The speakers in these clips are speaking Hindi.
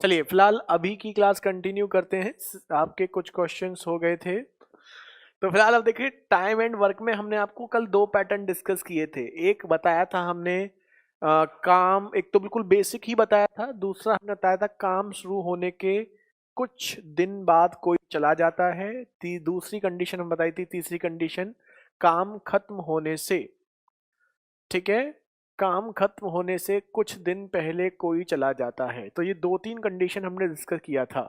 चलिए फिलहाल अभी की क्लास कंटिन्यू करते हैं। आपके कुछ क्वेश्चंस हो गए थे, तो फिलहाल अब देखिए टाइम एंड वर्क में हमने आपको कल दो पैटर्न डिस्कस किए थे। एक बताया था हमने काम, एक तो बिल्कुल बेसिक ही बताया था, दूसरा हमने बताया था काम शुरू होने के कुछ दिन बाद कोई चला जाता है। दूसरी कंडीशन हम बताई थी, तीसरी कंडीशन काम खत्म होने से, ठीक है, काम खत्म होने से कुछ दिन पहले कोई चला जाता है। तो ये दो तीन कंडीशन हमने डिस्कस किया था।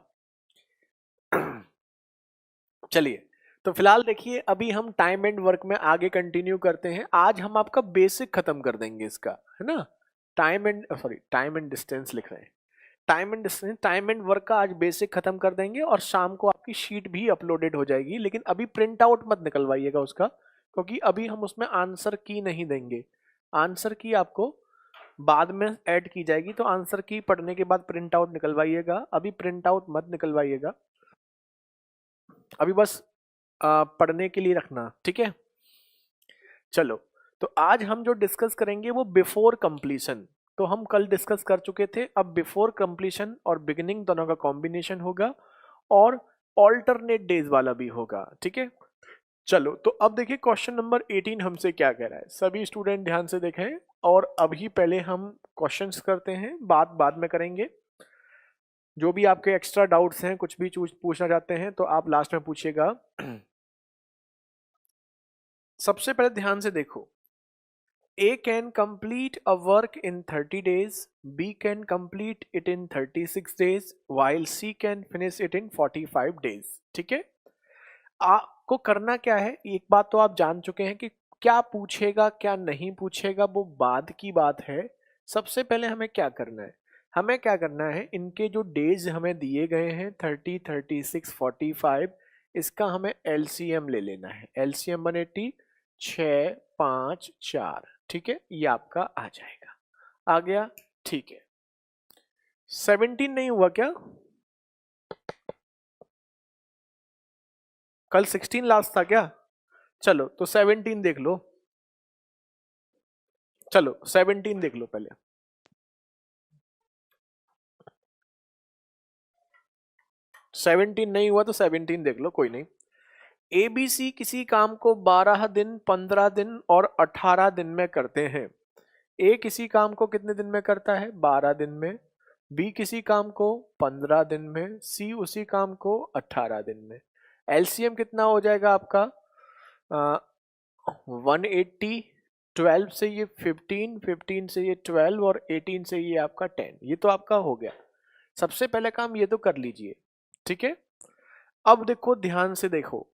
चलिए, तो फिलहाल देखिए अभी हम टाइम एंड वर्क में आगे कंटिन्यू करते हैं। आज हम आपका बेसिक खत्म कर देंगे इसका, है ना। टाइम एंड डिस्टेंस लिख रहे हैं, time and distance, time and work का आज बेसिक खत्म कर देंगे और शाम को आपकी शीट भी अपलोडेड हो जाएगी। लेकिन अभी प्रिंट आउट मत निकलवाइएगा उसका, क्योंकि अभी हम उसमें आंसर की नहीं देंगे। आंसर की आपको बाद में ऐड की जाएगी, तो आंसर की पढ़ने के बाद प्रिंट आउट निकलवाइएगा, अभी प्रिंट आउट मत निकलवाइएगा, अभी बस पढ़ने के लिए रखना, ठीक है। चलो, तो आज हम जो डिस्कस करेंगे वो बिफोर कंप्लीशन। तो हम कल डिस्कस कर चुके थे, अब बिफोर कंप्लीशन और बिगिनिंग दोनों का कॉम्बिनेशन होगा और ऑल्टरनेट डेज वाला भी होगा, ठीक है। चलो, तो अब देखिए क्वेश्चन नंबर 18 हमसे क्या कह रहा है। सभी स्टूडेंट ध्यान से देखें, और अभी पहले हम क्वेश्चंस करते हैं, बात बाद में करेंगे। जो भी आपके एक्स्ट्रा डाउट्स हैं, कुछ भी पूछना चाहते हैं, तो आप लास्ट में पूछिएगा। सबसे पहले ध्यान से देखो, A can complete a work in 30 days, B can complete it in 36 days, while C can finish it in 45 days, ठीक है। आपको करना क्या है, एक बात तो आप जान चुके हैं कि क्या पूछेगा क्या नहीं पूछेगा वो बाद की बात है। सबसे पहले हमें क्या करना है, हमें क्या करना है, इनके जो डेज हमें दिए गए हैं 30, 36, 45, इसका हमें एलसीएम ले लेना है। एलसीएम 180, 6, 5, 4, ठीक है, ये आपका आ जाएगा। आ गया, ठीक है। 17 नहीं हुआ क्या? कल 16 लास्ट था क्या? चलो, तो 17 देख लो। चलो 17 देख लो पहले। 17 नहीं हुआ तो 17 देख लो, कोई नहीं। एबीसी किसी काम को 12 दिन, 15 दिन और 18 दिन में करते हैं। ए किसी काम को कितने दिन में करता है? 12 दिन में। बी किसी काम को 15 दिन में। सी उसी काम को 18 दिन में। एलसीएम कितना हो जाएगा आपका? 180, 12 से ये 15, 15 से ये 12 और 18 से ये आपका 10। ये तो आपका हो गया। सबसे पहले काम ये तो कर लीजिए, ठीक है। अब देखो, ध्यान से देखो,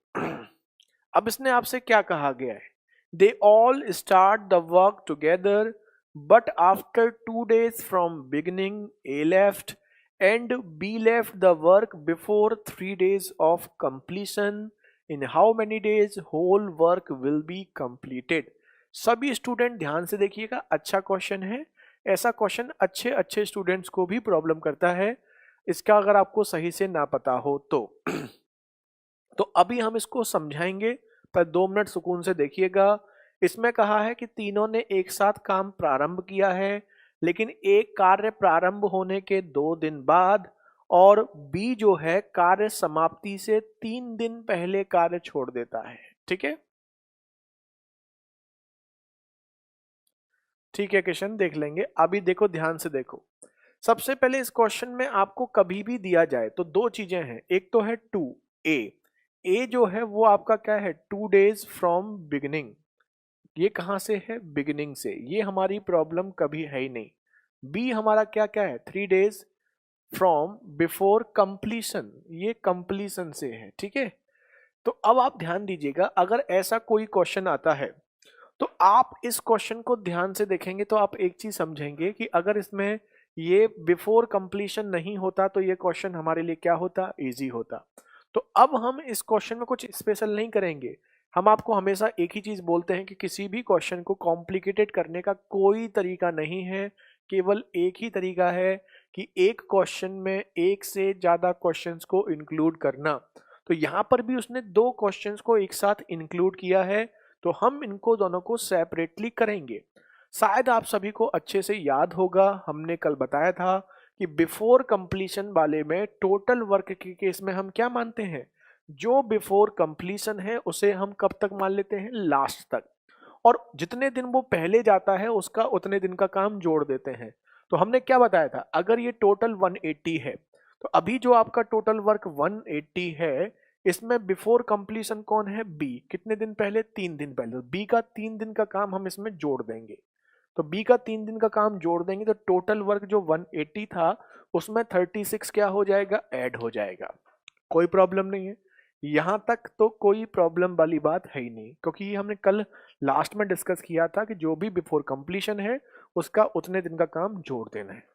अब इसने आपसे क्या कहा गया है, they all start the work together but after 2 days from beginning A left and B left the work before 3 days of completion. In how many days whole work will be completed. सभी स्टूडेंट ध्यान से देखिएगा, अच्छा क्वेश्चन है। ऐसा क्वेश्चन अच्छे अच्छे स्टूडेंट्स को भी प्रॉब्लम करता है, इसका अगर आपको सही से ना पता हो तो। तो अभी हम इसको समझाएंगे, पर 2 मिनट सुकून से देखिएगा। इसमें कहा है कि तीनों ने एक साथ काम प्रारंभ किया है, लेकिन एक कार्य प्रारंभ होने के 2 दिन बाद और बी जो है कार्य समाप्ति से 3 दिन पहले कार्य छोड़ देता है, ठीक है। ठीक है किशन, देख लेंगे। अभी देखो, ध्यान से देखो, सबसे पहले इस क्वेश्चन में आपको कभी भी दिया जाए तो दो चीजें हैं, एक तो है टू, ए। ए जो है वो आपका क्या है? 2 days फ्रॉम बिगिनिंग। ये कहां से है? बिगिनिंग से। ये हमारी प्रॉब्लम कभी है ही नहीं। बी हमारा क्या क्या है? 3 days फ्रॉम बिफोर कंप्लीशन। ये कंप्लीशन से है, ठीक है। तो अब आप ध्यान दीजिएगा, अगर ऐसा कोई क्वेश्चन आता है तो आप इस क्वेश्चन को ध्यान से देखेंगे तो आप एक चीज समझेंगे कि अगर इसमें ये बिफोर कंप्लीशन नहीं होता तो ये क्वेश्चन हमारे लिए क्या होता? इजी होता। तो अब हम इस क्वेश्चन में कुछ स्पेशल नहीं करेंगे। हम आपको हमेशा एक ही चीज बोलते हैं कि किसी भी क्वेश्चन को कॉम्प्लिकेटेड करने का कोई तरीका नहीं है, केवल एक ही तरीका है कि एक क्वेश्चन में एक से ज्यादा क्वेश्चंस को इंक्लूड करना। तो यहां पर भी उसने 2 क्वेश्चंस को एक साथ इंक्लूड किया है, तो हम इनको दोनों को सेपरेटली करेंगे। शायद आप सभी को अच्छे से याद होगा, हमने कल बताया था कि बिफोर कंप्लीशन वाले में टोटल वर्क के केस में हम क्या मानते हैं, जो बिफोर कंप्लीशन है उसे हम कब तक मान लेते हैं, लास्ट तक, और जितने दिन वो पहले जाता है उसका उतने दिन का काम जोड़ देते हैं। तो हमने क्या बताया था, अगर ये टोटल 180 है तो अभी जो आपका टोटल वर्क 180 है, इसमें बिफोर कंप्लीशन कौन है, बी, कितने दिन पहले, 3 दिन पहले, तो बी का 3 दिन का काम हम इसमें जोड़ देंगे। तो बी का 3 दिन का काम जोड़ देंगे तो टोटल वर्क जो 180 था उसमें 36 क्या हो जाएगा, ऐड हो जाएगा। कोई प्रॉब्लम नहीं है, यहां तक तो कोई प्रॉब्लम वाली बात है ही नहीं, क्योंकि ये हमने कल लास्ट में डिस्कस किया था कि जो भी बिफोर कंप्लीशन है उसका उतने दिन का काम जोड़ देना है।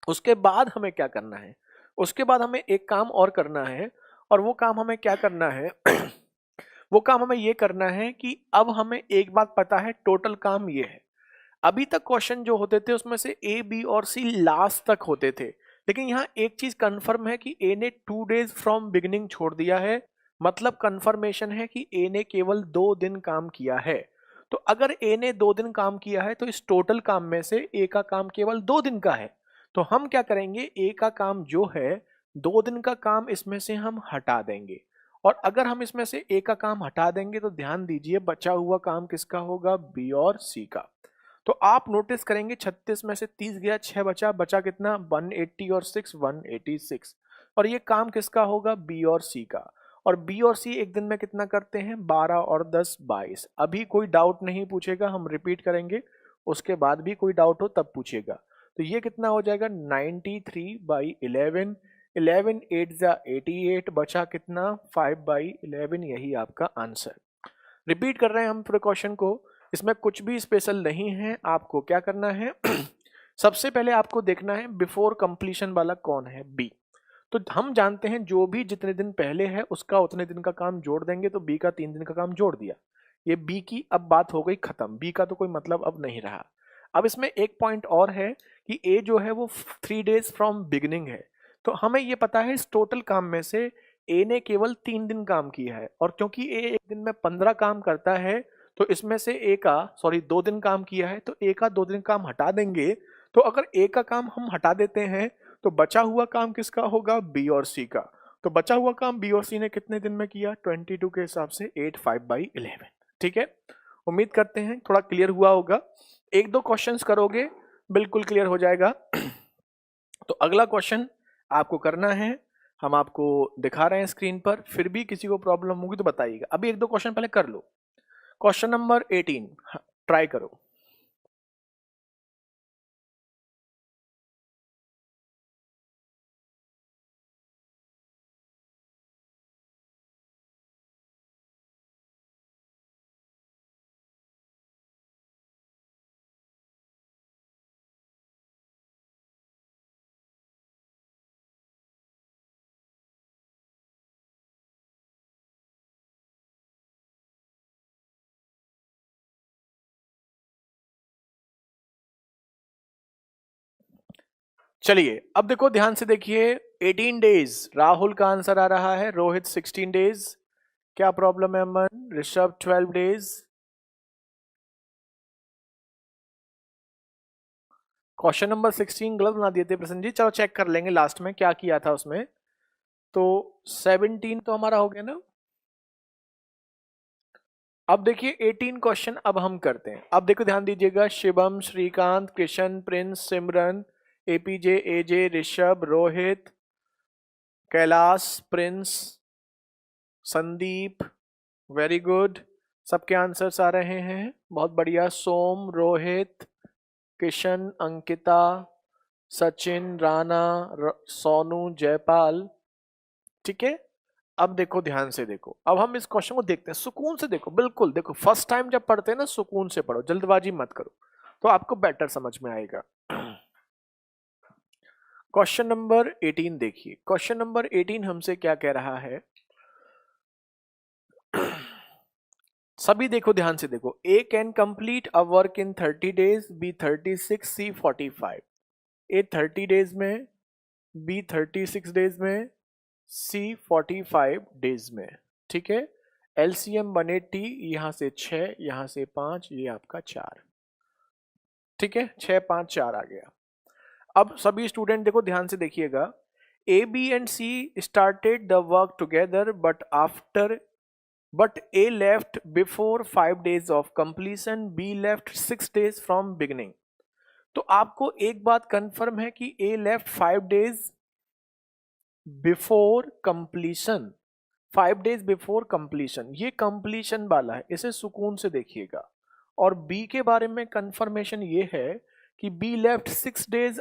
उसके बाद हमें क्या करना है, उसके बाद हमें एक काम और करना है, और वो काम हमें क्या करना है वो काम हमें ये करना है कि अब हमें एक बात पता है, टोटल काम ये है। अभी तक क्वेश्चन जो होते थे उसमें से ए, बी और सी लास्ट तक होते थे, लेकिन यहाँ एक चीज कंफर्म है कि ए ने 2 days फ्रॉम बिगिनिंग छोड़ दिया है, मतलब कंफर्मेशन है कि ए ने केवल 2 दिन काम किया है। तो अगर ए ने 2 दिन काम किया है तो इस टोटल काम में से ए का काम केवल 2 दिन का है, तो हम क्या करेंगे, ए का काम जो है 2 दिन का काम इसमें से हम हटा देंगे। और अगर हम इसमें से ए का काम हटा देंगे तो ध्यान दीजिए बचा हुआ काम किसका होगा, बी और सी का। तो आप नोटिस करेंगे 36 में से 30 गया, 6 बचा, बचा कितना, 180 और 6 186, और ये काम किसका होगा, बी और सी का। और बी और सी एक दिन में कितना करते हैं, 12 और 10 22। अभी कोई डाउट नहीं पूछेगा, हम रिपीट करेंगे, उसके बाद भी कोई डाउट हो तब पूछेगा। तो ये कितना हो जाएगा, 93/11, 11 8 जा 88, बचा कितना, 5/11, यही आपका आंसर। रिपीट कर रहे हैं हम पूरे क्वेश्चन को, इसमें कुछ भी स्पेशल नहीं है। आपको क्या करना है सबसे पहले आपको देखना है बिफोर कंप्लीशन वाला कौन है, बी। तो हम जानते हैं जो भी जितने दिन पहले है उसका उतने दिन का काम जोड़ देंगे, तो बी का 3 दिन का काम जोड़ दिया, ये बी की अब बात हो गई खत्म, बी का तो कोई मतलब अब नहीं रहा। अब इसमें एक पॉइंट और है कि ए जो है वो 3 days फ्रॉम बिगिनिंग है, तो हमें ये पता है इस टोटल काम में से ए ने केवल 3 दिन काम किया है, और क्योंकि ए एक दिन में 15 काम करता है तो इसमें से ए का 2 दिन काम किया है, तो ए का 2 दिन काम हटा देंगे। तो अगर ए का काम हम हटा देते हैं तो बचा हुआ काम किसका होगा, बी और सी का। तो बचा हुआ काम बी और सी ने कितने दिन में किया, 22 के हिसाब से 8 5/11। ठीक है, उम्मीद करते हैं थोड़ा क्लियर हुआ होगा, एक दो क्वेश्चंस करोगे बिल्कुल क्लियर हो जाएगा। तो अगला क्वेश्चन आपको करना है, हम आपको दिखा रहे हैं स्क्रीन पर, फिर भी किसी को प्रॉब्लम होगी तो बताइएगा। अभी एक दो क्वेश्चन पहले कर लो। क्वेश्चन नंबर 18 ट्राई करो। चलिए अब देखो ध्यान से देखिए, 18 डेज राहुल का आंसर आ रहा है, रोहित 16 डेज, क्या प्रॉब्लम है अमन, ऋषभ 12 डेज। क्वेश्चन नंबर 16 गलत बना दिए थे प्रसन्न जी, चलो चेक कर लेंगे लास्ट में क्या किया था उसमें। तो 17 तो हमारा हो गया ना। अब देखिए 18 क्वेश्चन अब हम करते हैं। अब देखो ध्यान दीजिएगा, Shivam, Shrikant, Kishan, Prince, Simran, APJ, AJ, Rishabh, Rohit, Kailash, Prince, Sandeep, very good, सबके आंसर्स आ रहे हैं, बहुत बढ़िया। सोम, रोहित, किशन, अंकिता, सचिन, राणा, सोनू, जयपाल। ठीक है, अब देखो ध्यान से देखो, अब हम इस क्वेश्चन को देखते हैं, सुकून से देखो, बिल्कुल देखो, फर्स्ट टाइम जब पढ़ते हैं ना सुकून से पढ़ो, जल्दबाजी मत करो, तो आपको बेटर समझ में आएगा। क्वेश्चन नंबर 18 देखिए, क्वेश्चन नंबर 18 हमसे क्या कह रहा है सभी देखो ध्यान से देखो, A can complete a work in 30 days, B 36, C 45। A 30 days में, बी 36 days में, सी 45 days में। ठीक है, एलसीएम 180, यहां से 6, यहां से 5, ये आपका 4। ठीक है, 6 5 4 आ गया। अब सभी स्टूडेंट देखो ध्यान से देखिएगा, A B and C started the work together but A left before 5 days of completion, B left 6 days from beginning. तो आपको एक बात कंफर्म है कि A left 5 days before completion, 5 days before completion, ये completion वाला है, इसे सुकून से देखिएगा। और B के बारे में कंफर्मेशन ये है कि B left 6 days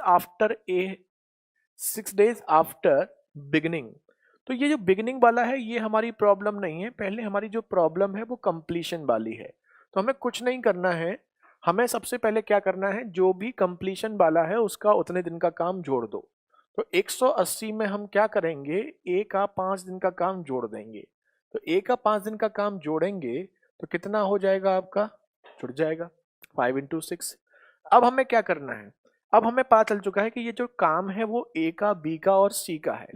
after beginning। तो ये जो बिगिनिंग वाला है ये हमारी प्रॉब्लम नहीं है, पहले हमारी जो प्रॉब्लम है वो कंप्लीशन वाली है। तो हमें कुछ नहीं करना है, हमें सबसे पहले क्या करना है, जो भी कंप्लीशन वाला है उसका उतने दिन का काम जोड़ दो। तो 180 में हम क्या करेंगे, ए का 5 दिन का काम जोड़ देंगे। तो ए का 5 दिन का काम जोड़ेंगे तो कितना हो जाएगा आपका, जुड़ जाएगा 5 × 6। अब हमें क्या करना है, अब हमें पता चल चुका है कि ये जो काम है वो ए का, बी का और सी का है,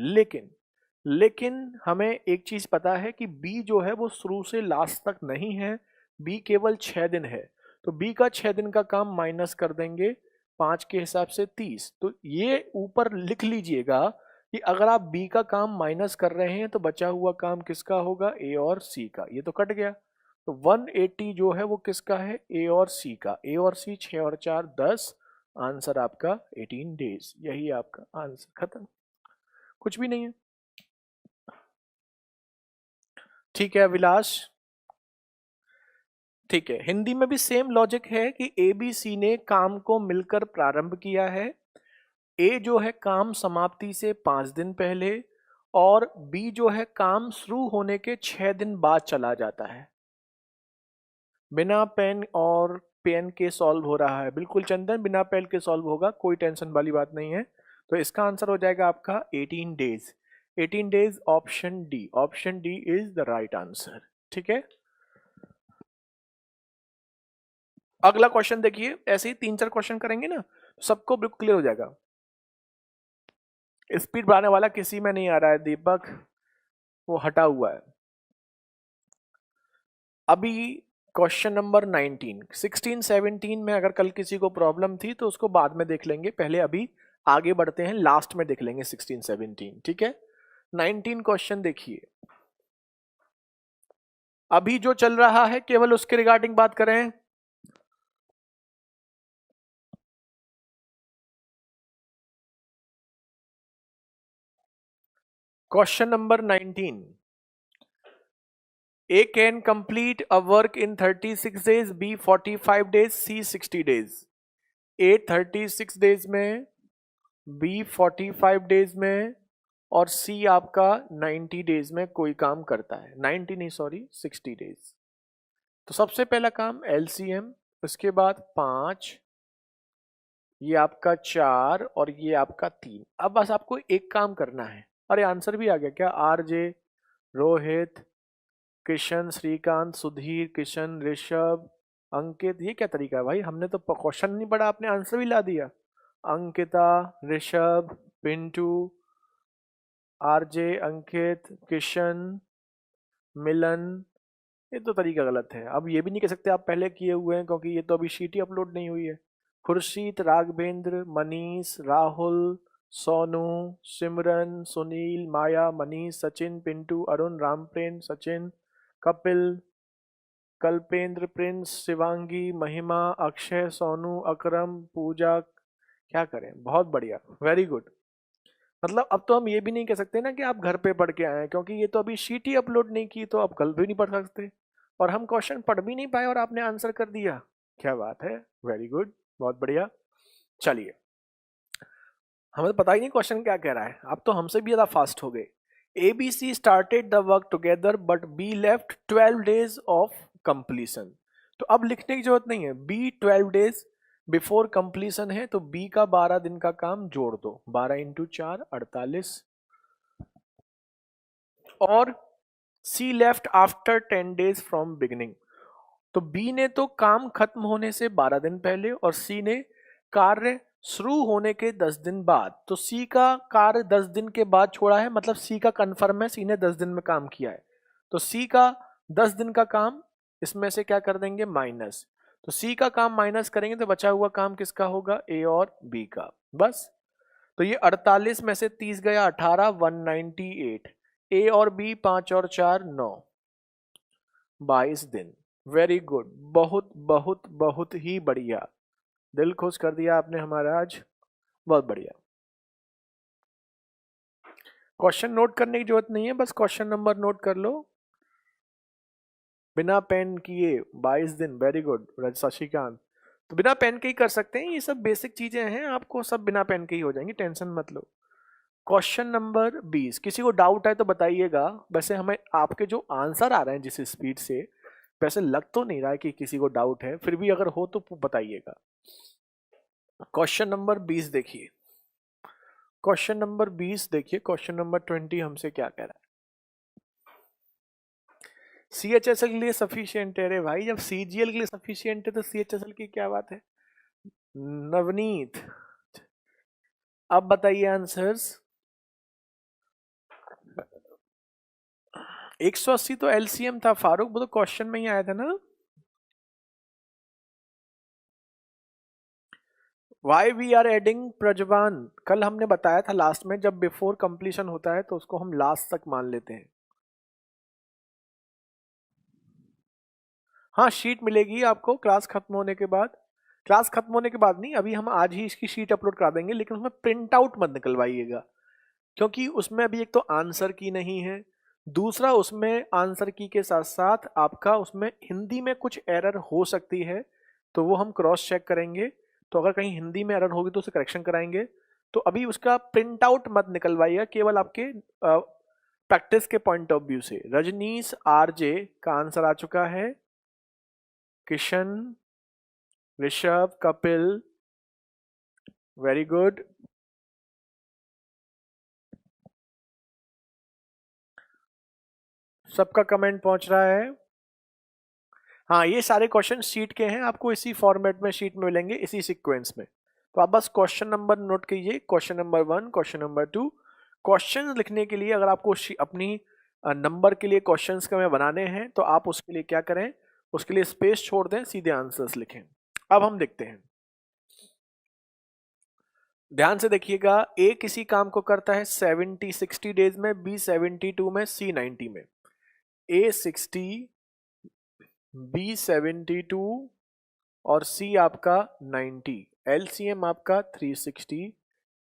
लेकिन हमें एक चीज पता है कि B जो है वो शुरू से लास्ट तक नहीं है, B केवल 6 दिन है। तो B का 6 दिन का काम माइनस कर देंगे 5 के हिसाब से 30। तो ये ऊपर लिख लीजिएगा कि अगर आप B का काम माइनस कर रहे हैं तो बचा हुआ काम किसका होगा, A और C का। ये तो कट गया, तो 180 जो है वो किसका है, A और C का। A और C 6 और 4 10, आंसर आपका 18 डेज। यही आपका आंसर, खत्म, कुछ भी नहीं है। ठीक है विलास, ठीक है। हिंदी में भी सेम लॉजिक है कि ए बी सी ने काम को मिलकर प्रारंभ किया है। ए जो है काम समाप्ति से 5 दिन पहले और बी जो है काम शुरू होने के 6 दिन बाद चला जाता है। बिना पेन और पेन के सॉल्व हो रहा है, बिल्कुल चंदन, बिना पेन के सॉल्व होगा, कोई टेंशन वाली बात नहीं है। तो इसका आंसर हो जाएगा आपका 18 days. 18 days, option D, option D is the right answer. ठीक है, अगला क्वेश्चन देखिए, ऐसे ही 3-4 क्वेश्चन करेंगे ना सबको बिल्कुल क्लियर हो जाएगा। स्पीड बढ़ाने वाला किसी में नहीं आ रहा है दीपक, वो हटा हुआ है। अभी क्वेश्चन नंबर 19, 16, 17 में अगर कल किसी को प्रॉब्लम थी तो उसको बाद में देख लेंगे, पहले अभी आगे बढ़ते हैं, लास्ट में देख लेंगे 16, 17। ठीक है, 19 क्वेश्चन देखिए, अभी जो चल रहा है केवल उसके रिगार्डिंग बात करें। Question number 19, A can complete a work in 36 days, B 45 days, C 60 days। A 36 days में, B 45 days में और C आपका 90 days में कोई काम करता है, 90 नहीं सॉरी 60 days। तो सबसे पहला काम LCM, उसके बाद 5, ये आपका 4 और ये आपका 3। अब बस आपको एक काम करना है, अरे आंसर भी आ गया क्या, RJ, रोहित, किशन, श्रीकांत, सुधीर, किशन, ऋषभ, अंकित। ये क्या तरीका है भाई, हमने तो क्वेश्चन नहीं पढ़ा, आपने आंसर भी ला दिया। अंकिता, ऋषभ, पिंटू, RJ, अंकित, किशन, मिलन, ये तो तरीका गलत है। अब ये भी नहीं कह सकते आप पहले किए हुए हैं क्योंकि ये तो अभी शीट ही अपलोड नहीं हुई है। खुर्शीद, राघवेंद्र, मनीष, राहुल, सोनू, सिमरन, सुनील, माया, मनीष, सचिन, पिंटू, अरुण, रामप्रेम, सचिन, कपिल, कल्पेंद्र, प्रिंस, शिवांगी, महिमा, अक्षय, सोनू, अकरम, पूजा। क्या करें, बहुत बढ़िया, वेरी गुड। मतलब अब तो हम ये भी नहीं कह सकते ना कि आप घर पे पढ़ के आए हैं क्योंकि ये तो अभी शीट ही अपलोड नहीं की, तो आप कल भी नहीं पढ़ सकते। और हम क्वेश्चन पढ़ भी नहीं पाए और आपने आंसर कर दिया, क्या बात है, वेरी गुड, बहुत बढ़िया। चलिए, हमें तो पता ही नहीं क्वेश्चन क्या कह रहा है, अब तो हमसे भी ज्यादा फास्ट हो गए। ABC started the work together but B left 12 days of completion। तो अब लिखने की जरूरत नहीं है, B 12 days बिफोर कंप्लीशन है तो B का 12 दिन का काम जोड़ दो, 12 × 4 48, और C left after 10 days from beginning। तो B ने तो काम खत्म होने से 12 दिन पहले और C ने कार्य शुरू होने के 10 दिन बाद। तो C का कार्य 10 दिन के बाद छोड़ा है, मतलब C का कंफर्म है, C ने 10 दिन में काम किया है। तो C का 10 दिन का काम इसमें से क्या कर देंगे, माइनस। तो C का काम माइनस करेंगे तो बचा हुआ काम किसका होगा, A और B का। बस तो ये 48 में से 30 गया 18, 198। ए और बी 5 और 4 9, 22 दिन। वेरी गुड, बहुत बहुत बहुत ही बढ़िया, दिल खुश कर दिया आपने हमारा आज, बहुत बढ़िया। क्वेश्चन नोट करने की जरूरत नहीं है, बस क्वेश्चन नंबर नोट कर लो बिना पेन किए। 22 दिन, वेरी गुड शशिकांत। तो बिना पेन के ही कर सकते हैं, ये सब बेसिक चीजें हैं, आपको सब बिना पेन के ही हो जाएंगी, टेंशन मत लो। क्वेश्चन नंबर 20, किसी को डाउट है तो बताइएगा। वैसे हमें आपके जो आंसर आ रहे हैं जिस स्पीड से, वैसे लग तो नहीं रहा है कि किसी को डाउट है, फिर भी अगर हो तो बताइएगा। क्वेश्चन नंबर 20 देखिए, क्वेश्चन नंबर 20 देखिए, क्वेश्चन नंबर 20 हमसे क्या कह रहा है। CHSL के लिए सफिशियंट है रे भाई, जब CGL के लिए सफिशियंट है तो CHSL की क्या बात है। नवनीत, अब बताइए आंसर्स। 180 तो LCM था फारूक, वो तो क्वेश्चन में ही आया था ना। वाई वी आर एडिंग प्रजवान, कल हमने बताया था लास्ट में, जब बिफोर कंप्लीशन होता है तो उसको हम लास्ट तक मान लेते हैं। हाँ शीट मिलेगी आपको क्लास खत्म होने के बाद, क्लास खत्म होने के बाद नहीं, अभी हम आज ही इसकी शीट अपलोड करा देंगे, लेकिन उसमें प्रिंट आउट मत निकलवाइएगा, क्योंकि उसमें अभी एक तो आंसर की नहीं है, दूसरा उसमें आंसर की के साथ साथ आपका उसमें हिंदी में कुछ एरर हो सकती है, तो वो हम क्रॉस चेक करेंगे, तो अगर कहीं हिंदी में एरर होगी तो उसे करेक्शन कराएंगे। तो अभी उसका प्रिंट आउट मत निकलवाइएगा, केवल आपके प्रैक्टिस के पॉइंट ऑफ व्यू से। रजनीश RJ का आंसर आ चुका है, किशन, ऋषभ, कपिल, वेरी गुड। सबका कमेंट पहुंच रहा है। हाँ ये सारे क्वेश्चन शीट के हैं, आपको इसी फॉर्मेट में शीट में मिलेंगे, इसी सीक्वेंस में। तो आप बस क्वेश्चन नंबर नोट कीजिए, question number 1, question number 2। Question लिखने के लिए अगर आपको अपनी नंबर के लिए क्वेश्चंस का बनाने हैं तो आप उसके लिए क्या करें, उसके लिए स्पेस छोड़ दें, सीधे आंसर्स लिखें। अब हम देखते हैं, ध्यान से देखिएगा। ए किसी काम को करता है 60 डेज में, बी 72 में, सी 90 में। ए 60, बी 72 और सी आपका 90। LCM आपका 360,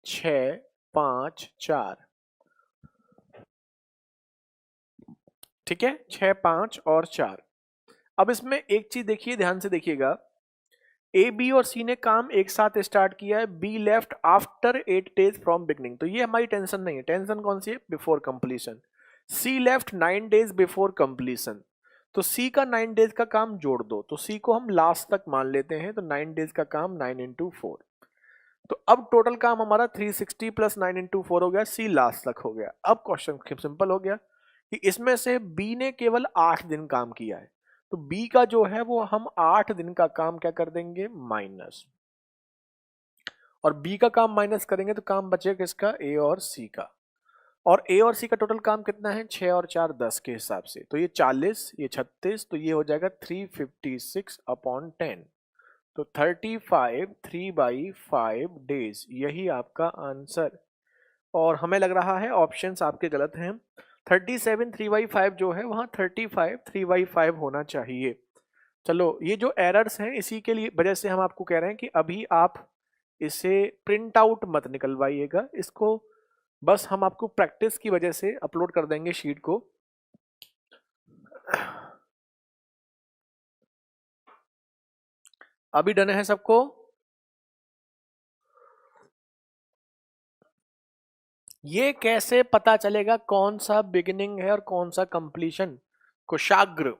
6, 5, 4। ठीक है, 6, 5 और 4। अब इसमें एक चीज देखिए, ध्यान से देखिएगा, ए, बी और सी ने काम एक साथ स्टार्ट किया है, be left after 8 days from beginning, तो ये हमारी टेंशन नहीं है। टेंशन कौन सी है, बिफोर कंप्लीशन। सी लेफ्ट 9 डेज बिफोर कंप्लीशन, तो सी का 9 डेज का काम जोड़ दो, तो सी को हम लास्ट तक मान लेते हैं, तो 9 डेज का काम 9 इंटू 4। तो अब टोटल काम हमारा 360 प्लस 9 इंटू 4 हो गया, सी लास्ट तक हो गया। अब क्वेश्चन सिंपल हो गया कि इसमें से बी ने केवल 8 दिन काम किया है, तो बी का जो है वो हम 8 दिन का काम क्या कर देंगे, माइनस, और बी का काम माइनस करेंगे तो काम बचेगा किसका, ए और सी का। और ए और सी का टोटल काम कितना है, 6 और 4 10 के हिसाब से, तो ये 40, ये 36, तो ये हो जाएगा 356 अपॉन 10, तो 35 3/5 डेज, यही आपका आंसर। और हमें लग रहा है ऑप्शंस आपके गलत हैं, 37 3/5 जो है वहां 35 3/5 होना चाहिए। चलो ये जो एरर्स हैं इसी के लिए वजह से हम आपको कह रहे हैं कि अभी आप इसे प्रिंट आउट मत निकलवाइएगा, इसको बस हम आपको प्रैक्टिस की वजह से अपलोड कर देंगे शीट को। अभी डन है सबको। ये कैसे पता चलेगा कौन सा बिगिनिंग है और कौन सा कंप्लीशन, कुशाग्र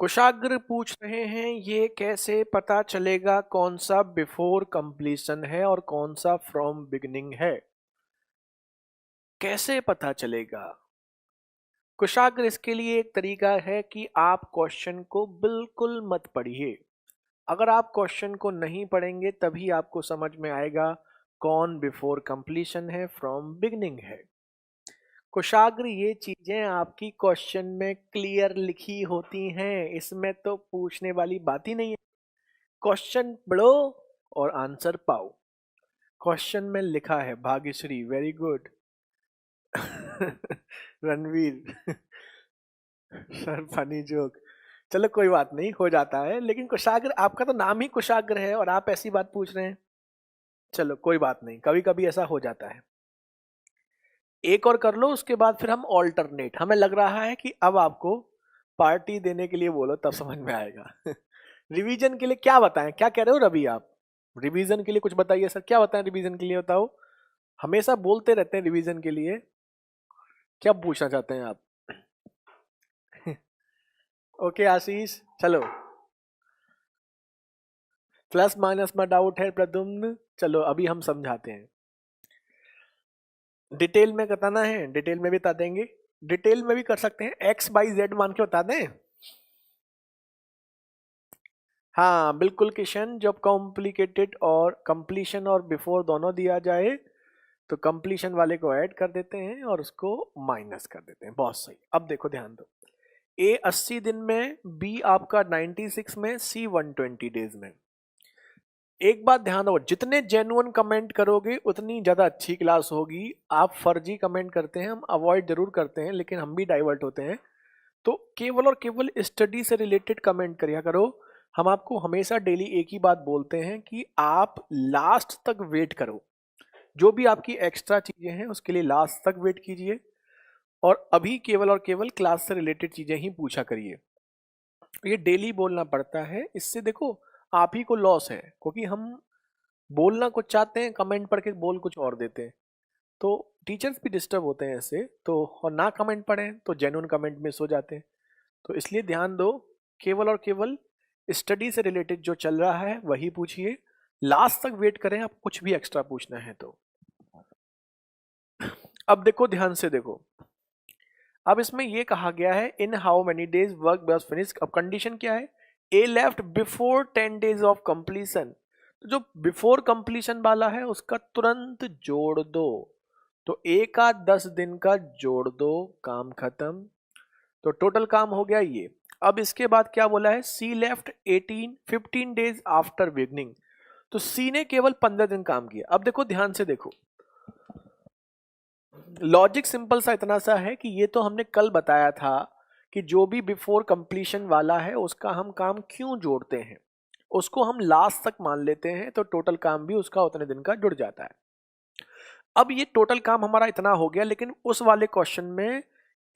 कुशाग्र पूछ रहे हैं, ये कैसे पता चलेगा कौन सा बिफोर कंप्लीशन है और कौन सा फ्रॉम बिगिनिंग है, कैसे पता चलेगा। कुशाग्र इसके लिए एक तरीका है कि आप क्वेश्चन को बिल्कुल मत पढ़िए, अगर आप क्वेश्चन को नहीं पढ़ेंगे तभी आपको समझ में आएगा कौन बिफोर कंप्लीशन है, फ्रॉम बिगिनिंग है। कुशाग्र ये चीजें आपकी क्वेश्चन में क्लियर लिखी होती हैं, इसमें तो पूछने वाली बात ही नहीं है, क्वेश्चन पढ़ो और आंसर पाओ। क्वेश्चन में लिखा है Bhagyashree, very good. Ranveer, sir funny joke. चलो कोई बात नहीं, हो जाता है, लेकिन कुशाग्र, आपका तो नाम ही कुशाग्र है और आप ऐसी बात पूछ रहे हैं। चलो कोई बात नहीं, कभी कभी ऐसा हो जाता है। एक और कर लो, उसके बाद फिर हम ऑल्टरनेट। हमें लग रहा है कि अब आपको पार्टी देने के लिए बोलो तब समझ में आएगा। रिवीजन के लिए क्या बताएं, क्या कह रहे हो रवि आप? रिवीजन के लिए कुछ बताइए सर, क्या बताएं रिवीजन के लिए, बताओ। हमेशा बोलते रहते हैं रिवीजन के लिए, क्या पूछना चाहते हैं आप? ओके आशीष, चलो। प्लस माइनस में डाउट है प्रद्युम्न, चलो अभी हम समझाते हैं। डिटेल में बताना है, डिटेल में भी बता देंगे, डिटेल में भी कर सकते हैं, एक्स बाई जेड मान के बता दें। हाँ बिल्कुल किशन, जब कॉम्प्लिकेटेड और कंप्लीशन और बिफोर दोनों दिया जाए तो कंप्लीशन वाले को ऐड कर देते हैं और उसको माइनस कर देते हैं। बहुत सही। अब देखो ध्यान दो, ए 80 दिन में, बी आपका 96 में, सी 120 डेज में। एक बात ध्यान दो, जितने जेन्युइन कमेंट करोगे उतनी ज्यादा अच्छी क्लास होगी। आप फर्जी कमेंट करते हैं, हम अवॉइड जरूर करते हैं, लेकिन हम भी डाइवर्ट होते हैं। तो केवल और केवल स्टडी से रिलेटेड कमेंट करिया करो। हम आपको हमेशा डेली एक ही बात बोलते हैं कि आप लास्ट तक वेट करो, जो भी आपकी एक्स्ट्रा चीजें हैं उसके लिए लास्ट तक वेट कीजिए, और अभी केवल और केवल क्लास से रिलेटेड चीजें ही पूछा करिए। ये डेली बोलना पड़ता है, इससे देखो आप ही को लॉस है, क्योंकि हम बोलना कुछ चाहते हैं, कमेंट पढ़ के बोल कुछ और देते हैं, तो टीचर्स भी डिस्टर्ब होते हैं ऐसे। तो और ना कमेंट पढ़ें तो जेन्युइन कमेंट मिस हो जाते हैं। तो इसलिए ध्यान दो, केवल और केवल स्टडी से रिलेटेड जो चल रहा है वही पूछिए, लास्ट तक वेट करें आप कुछ भी एक्स्ट्रा पूछना है तो। अब देखो ध्यान से देखो, अब इसमें ये कहा गया है in how many days work was finish. अब कंडीशन क्या है, A left before 10 days of completion. तो जो बिफोर कंप्लीशन वाला है उसका तुरंत जोड़ दो, तो ए का 10 दिन का जोड़ दो, काम खत्म। तो टोटल काम हो गया ये। अब इसके बाद क्या बोला है, सी लेफ्ट 15 डेज आफ्टर बिगनिंग। तो सी ने केवल 15 दिन काम किया। अब देखो ध्यान से देखो, लॉजिक सिंपल सा इतना सा है कि ये तो हमने कल बताया था कि जो भी बिफोर कंप्लीशन वाला है उसका हम काम क्यों जोड़ते हैं, उसको हम लास्ट तक मान लेते हैं, तो टोटल काम भी उसका उतने दिन का जुड़ जाता है। अब ये टोटल काम हमारा इतना हो गया, लेकिन उस वाले क्वेश्चन में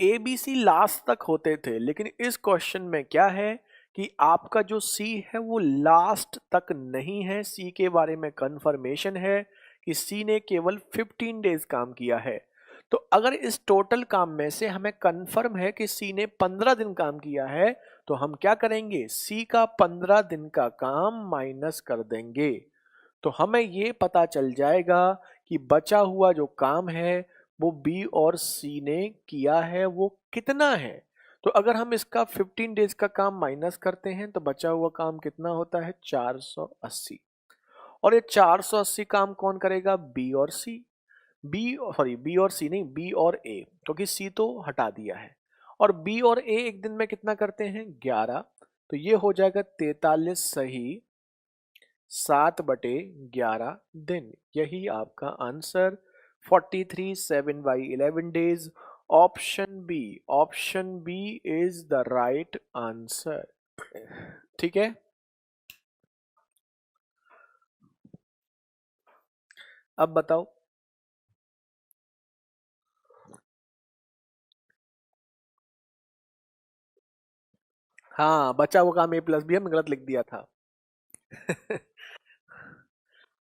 ए बी सी लास्ट तक होते थे, लेकिन इस क्वेश्चन में क्या है कि आपका जो सी है वो लास्ट तक नहीं है। सी के बारे में कंफर्मेशन है कि सी ने केवल 15 डेज काम किया है। तो अगर इस टोटल काम में से हमें कंफर्म है कि सी ने 15 दिन काम किया है, तो हम क्या करेंगे, सी का 15 दिन का काम माइनस कर देंगे। तो हमें ये पता चल जाएगा कि बचा हुआ जो काम है वो बी और सी ने किया है वो कितना है। तो अगर हम इसका 15 डेज का काम माइनस करते हैं तो बचा हुआ काम कितना होता है, 480। और ये 480 काम कौन करेगा, बी और सी। बी और सी नहीं, बी और ए, क्योंकि सी तो हटा दिया है। और बी और ए एक दिन में कितना करते हैं, 11। तो ये हो जाएगा 43 सही 7/11 दिन। यही आपका answer 43 7/11 days. Option B is the right answer. ठीक है, अब बताओ। हाँ बचा हुआ काम ए प्लस बी हमने गलत लिख दिया था।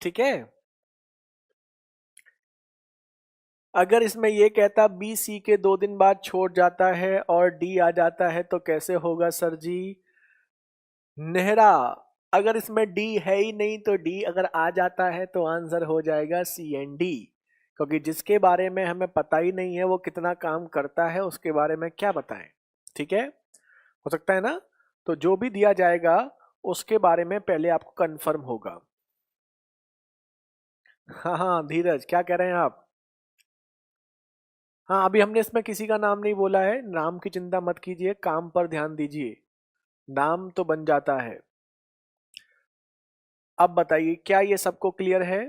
ठीक है, अगर इसमें ये कहता बी सी के 2 दिन बाद छोड़ जाता है और डी आ जाता है तो कैसे होगा सर जी? नेहरा, अगर इसमें डी है ही नहीं तो डी अगर आ जाता है तो आंसर हो जाएगा सी एंड डी, क्योंकि जिसके बारे में हमें पता ही नहीं है वो कितना काम करता है उसके बारे में क्या बताएं। ठीक है, हो सकता है ना? तो जो भी दिया जाएगा उसके बारे में पहले आपको कंफर्म होगा। हाँ हाँ धीरज, क्या कह रहे हैं आप? हाँ अभी हमने इसमें किसी का नाम नहीं बोला है, नाम की चिंता मत कीजिए, काम पर ध्यान दीजिए, नाम तो बन जाता है। अब बताइए क्या ये सबको क्लियर है?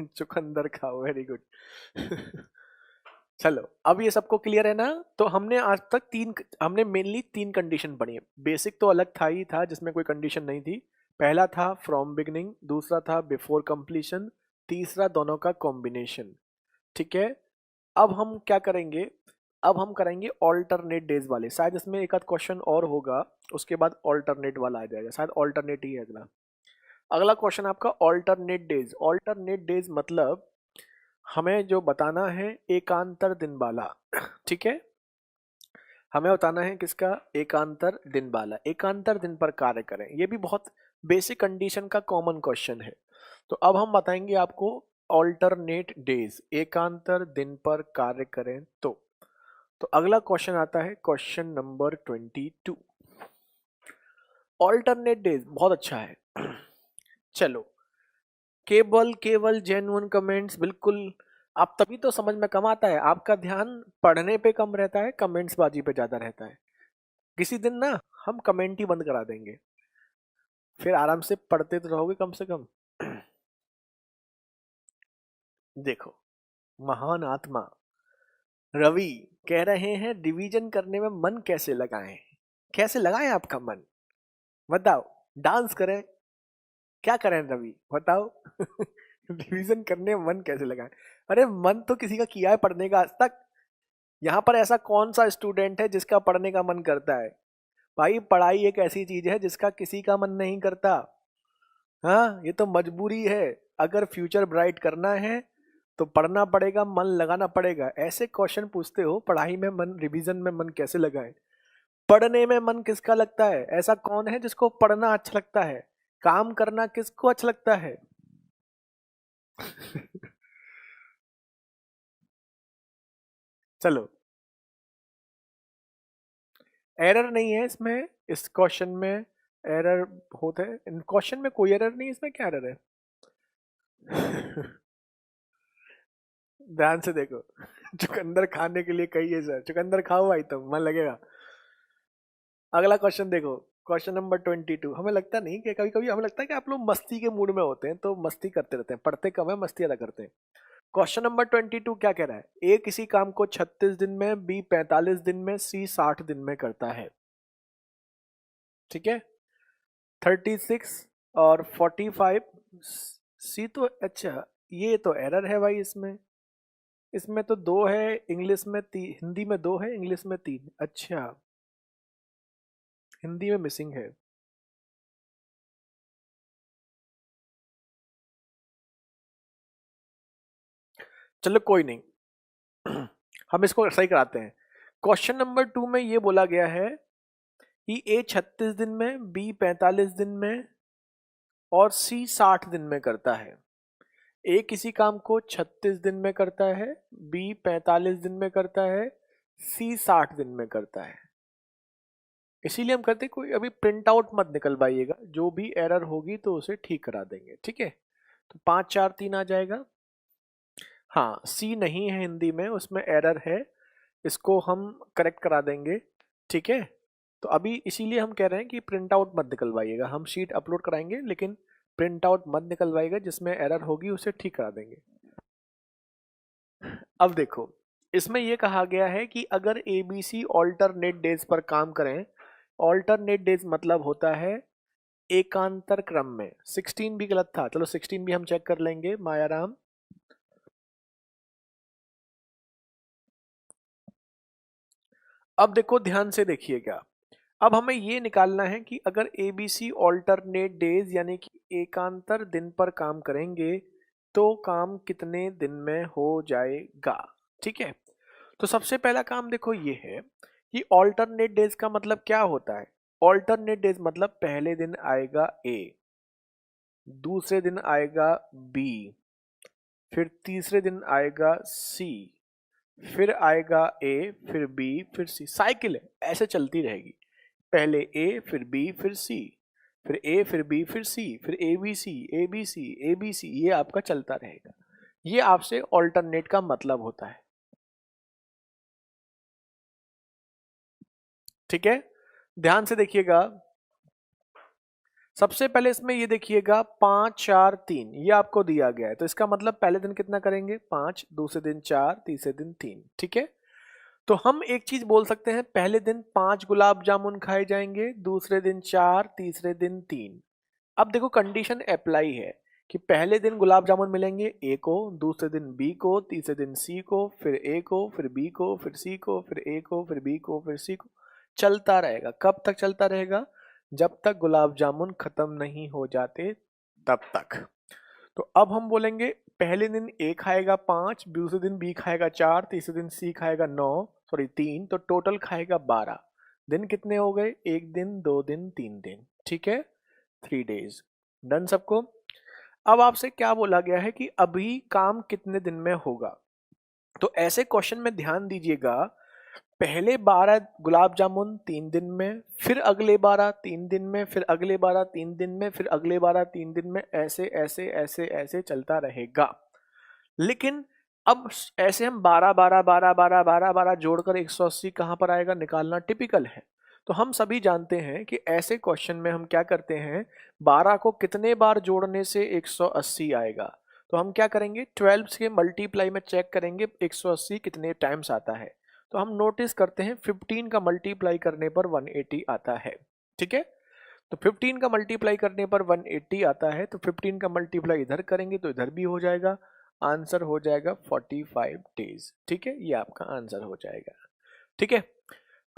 चुकंदर खाओ, वेरी गुड। चलो, अब ये सबको क्लियर है ना? तो हमने आज तक हमने मेनली तीन कंडीशन पढ़ी है। बेसिक तो अलग था ही था, जिसमें कोई कंडीशन नहीं थी। पहला था फ्रॉम बिगनिंग, दूसरा था बिफोर कंप्लीशन, तीसरा दोनों का कॉम्बिनेशन। ठीक है, अब हम क्या करेंगे? अब हम करेंगे ऑल्टरनेट डेज वाले। शायद इसमें एक आध क्वेश्चन और होगा, उसके बाद ऑल्टरनेट वाला आ जाएगा। शायद ऑल्टरनेट ही है अगला। अगला क्वेश्चन आपका ऑल्टरनेट डेज। ऑल्टरनेट डेज मतलब हमें जो बताना है एकांतर दिन वाला। ठीक है, हमें बताना है किसका? एकांतर दिन वाला। एकांतर दिन पर कार्य करें, ये भी बहुत बेसिक कंडीशन का कॉमन क्वेश्चन है। तो अब हम बताएंगे आपको ऑल्टरनेट डेज, एकांतर दिन पर कार्य करें। तो अगला क्वेश्चन आता है क्वेश्चन नंबर 22। ऑल्टरनेट डेज बहुत अच्छा है। चलो, केवल केवल जेन्युइन कमेंट्स, बिल्कुल। आप तभी तो समझ में कम आता है, आपका ध्यान पढ़ने पे कम रहता है, कमेंट्स बाजी पे ज्यादा रहता है। किसी दिन ना हम कमेंट ही बंद करा देंगे, फिर आराम से पढ़ते तो रहोगे कम से कम। देखो, महान आत्मा रवि कह रहे हैं डिवीजन करने में मन कैसे लगाएं? कैसे लगाएं आपका मन? बताओ। डांस करें? क्या करें रवि, बताओ। डिवीजन करने में मन कैसे लगाएं? अरे मन तो किसी का किया है पढ़ने का आज तक? यहाँ पर ऐसा कौन सा स्टूडेंट है जिसका पढ़ने का मन करता है? भाई, पढ़ाई एक ऐसी चीज है जिसका किसी का मन नहीं करता। हाँ, ये तो मजबूरी है। अगर फ्यूचर ब्राइट करना है तो पढ़ना पड़ेगा, मन लगाना पड़ेगा। ऐसे क्वेश्चन पूछते हो, पढ़ाई में मन, रिवीजन में मन कैसे लगाए? पढ़ने में मन किसका लगता है? ऐसा कौन है जिसको पढ़ना अच्छा लगता है? काम करना किसको अच्छा लगता है? चलो, एरर नहीं है इसमें, इस क्वेश्चन में एरर होता है? इन क्वेश्चन में कोई एरर नहीं है, इसमें क्या एरर है? ध्यान से देखो। चुकंदर खाने के लिए कहिए सर, चुकंदर खाओ भाई, तुम मन लगेगा। अगला क्वेश्चन देखो, क्वेश्चन नंबर 22। हमें लगता नहीं कि कभी कभी हमें लगता है कि आप लोग मस्ती के मूड में होते हैं तो मस्ती करते रहते हैं, पढ़ते कम है, मस्ती ज्यादा करते हैं। क्वेश्चन नंबर 22 क्या कह रहा है? ए किसी काम को 36 दिन में, बी 45 दिन में, सी 60 दिन में करता है। ठीक है, 36 और 45। सी तो अच्छा, ये तो एरर है भाई इसमें। इसमें तो दो है, इंग्लिश में हिंदी में दो है, इंग्लिश में तीन। अच्छा, हिंदी में मिसिंग है। चलो कोई नहीं। हम इसको सही कराते हैं। क्वेश्चन नंबर 2 में ये बोला गया है कि ए 36 दिन में, बी 45 दिन में और सी 60 दिन में करता है। ए किसी काम को 36 दिन में करता है, बी 45 दिन में करता है, सी 60 दिन में करता है। इसीलिए हम कहते हैं कोई अभी प्रिंट आउट मत निकलवाइएगा, जो भी एरर होगी तो उसे ठीक करा देंगे। ठीक है, तो 5 4 3 आ जाएगा। हाँ, सी नहीं है हिंदी में, उसमें एरर है, इसको हम करेक्ट करा देंगे। ठीक है, तो अभी इसीलिए हम कह रहे हैं कि प्रिंट आउट मत निकलवाइएगा। हम शीट अपलोड कराएंगे लेकिन प्रिंट आउट मत निकलवाइएगा, जिसमें एरर होगी उसे ठीक करा देंगे। अब देखो, इसमें यह कहा गया है कि अगर एबीसी ऑल्टरनेट डेज पर काम करें। ऑल्टरनेट डेज मतलब होता है एकांतर क्रम में। 16 भी गलत था, चलो 16 भी हम चेक कर लेंगे, मायाराम। अब देखो, ध्यान से देखिएगा। अब हमें ये निकालना है कि अगर एबीसी ऑल्टरनेट डेज यानी कि एकांतर दिन पर काम करेंगे तो काम कितने दिन में हो जाएगा। ठीक है, तो सबसे पहला काम देखो ये है कि ऑल्टरनेट डेज का मतलब क्या होता है। ऑल्टरनेट डेज मतलब पहले दिन आएगा ए, दूसरे दिन आएगा बी, फिर तीसरे दिन आएगा सी, फिर आएगा ए, फिर बी, फिर सी। साइकिल है, ऐसे चलती रहेगी। पहले ए, फिर बी, फिर सी, फिर ए, फिर बी, फिर सी, फिर A B C, A B C, A B C, ये आपका चलता रहेगा। ये आपसे ऑल्टरनेट का मतलब होता है। ठीक है, ध्यान से देखिएगा। सबसे पहले इसमें ये देखिएगा 5 4 3 ये आपको दिया गया है, तो इसका मतलब पहले दिन कितना करेंगे 5, दूसरे दिन 4, तीसरे दिन 3, ठीक है। तो हम एक चीज बोल सकते हैं, पहले दिन 5 गुलाब जामुन खाए जाएंगे, दूसरे दिन 4, तीसरे दिन 3। अब देखो कंडीशन अप्लाई है कि पहले दिन गुलाब जामुन मिलेंगे ए को, दूसरे दिन बी को, तीसरे दिन सी को, फिर ए को, फिर बी को, फिर सी को, फिर ए को, फिर बी को, फिर सी को, चलता रहेगा। कब तक चलता रहेगा? जब तक गुलाब जामुन खत्म नहीं हो जाते तब तक। तो अब हम बोलेंगे पहले दिन ए खाएगा 5, दूसरे दिन बी खाएगा 4, तीसरे दिन सी खाएगा 9, सॉरी 3, तो टोटल खाएगा 12 दिन। कितने हो गए? 1 दिन, 2 दिन, 3 दिन, ठीक है, 3 डेज। डन सबको? अब आपसे क्या बोला गया है कि अभी काम कितने दिन में होगा। तो ऐसे क्वेश्चन में ध्यान दीजिएगा, पहले 12 गुलाब जामुन 3 दिन में, फिर अगले 12 3 दिन में, फिर अगले 12 3 दिन में, फिर अगले 12 3 दिन में, ऐसे ऐसे ऐसे ऐसे चलता रहेगा। लेकिन अब ऐसे हम 12 12 12 12 12 12 जोड़कर 180 कहां पर आएगा निकालना टिपिकल है। तो हम सभी जानते हैं कि ऐसे क्वेश्चन में हम क्या करते हैं, 12 को कितने बार जोड़ने से 180 आएगा। तो हम क्या करेंगे, 12 के मल्टीप्लाई में चेक करेंगे 180 कितने टाइम्स आता है। तो हम नोटिस करते हैं 15 का मल्टीप्लाई करने पर 180 आता है, ठीक है। तो 15 का मल्टीप्लाई करने पर 180 आता है, तो 15 का मल्टीप्लाई इधर करेंगे तो इधर भी हो जाएगा, आंसर हो जाएगा 45 डेज, ठीक है। ये आपका आंसर हो जाएगा, ठीक है।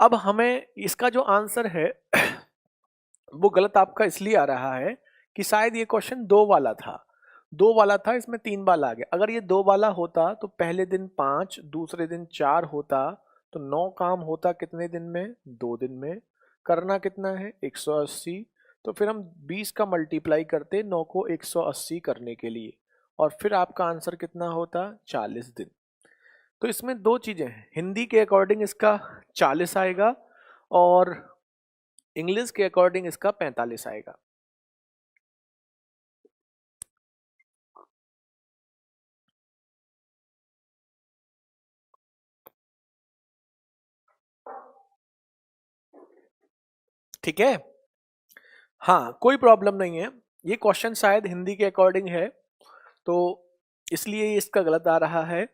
अब हमें इसका जो आंसर है वो गलत आपका इसलिए आ रहा है कि शायद ये क्वेश्चन 2 वाला था, 2 वाला था, इसमें 3 वाला आ गया। अगर ये 2 वाला होता तो पहले दिन 5, दूसरे दिन 4 होता, तो 9 काम होता कितने दिन में? 2 दिन में। करना कितना है? 180। तो फिर हम 20 का मल्टीप्लाई करते 9 को 180 करने के लिए, और फिर आपका आंसर कितना होता? 40 दिन। तो इसमें दो चीजें हैं, हिंदी के अकॉर्डिंग इसका 40 आएगा और इंग्लिश के अकॉर्डिंग इसका 45 आएगा। ठीक है, हाँ कोई प्रॉब्लम नहीं है। ये क्वेश्चन शायद हिंदी के अकॉर्डिंग है, तो इसलिए इसका गलत आ रहा है।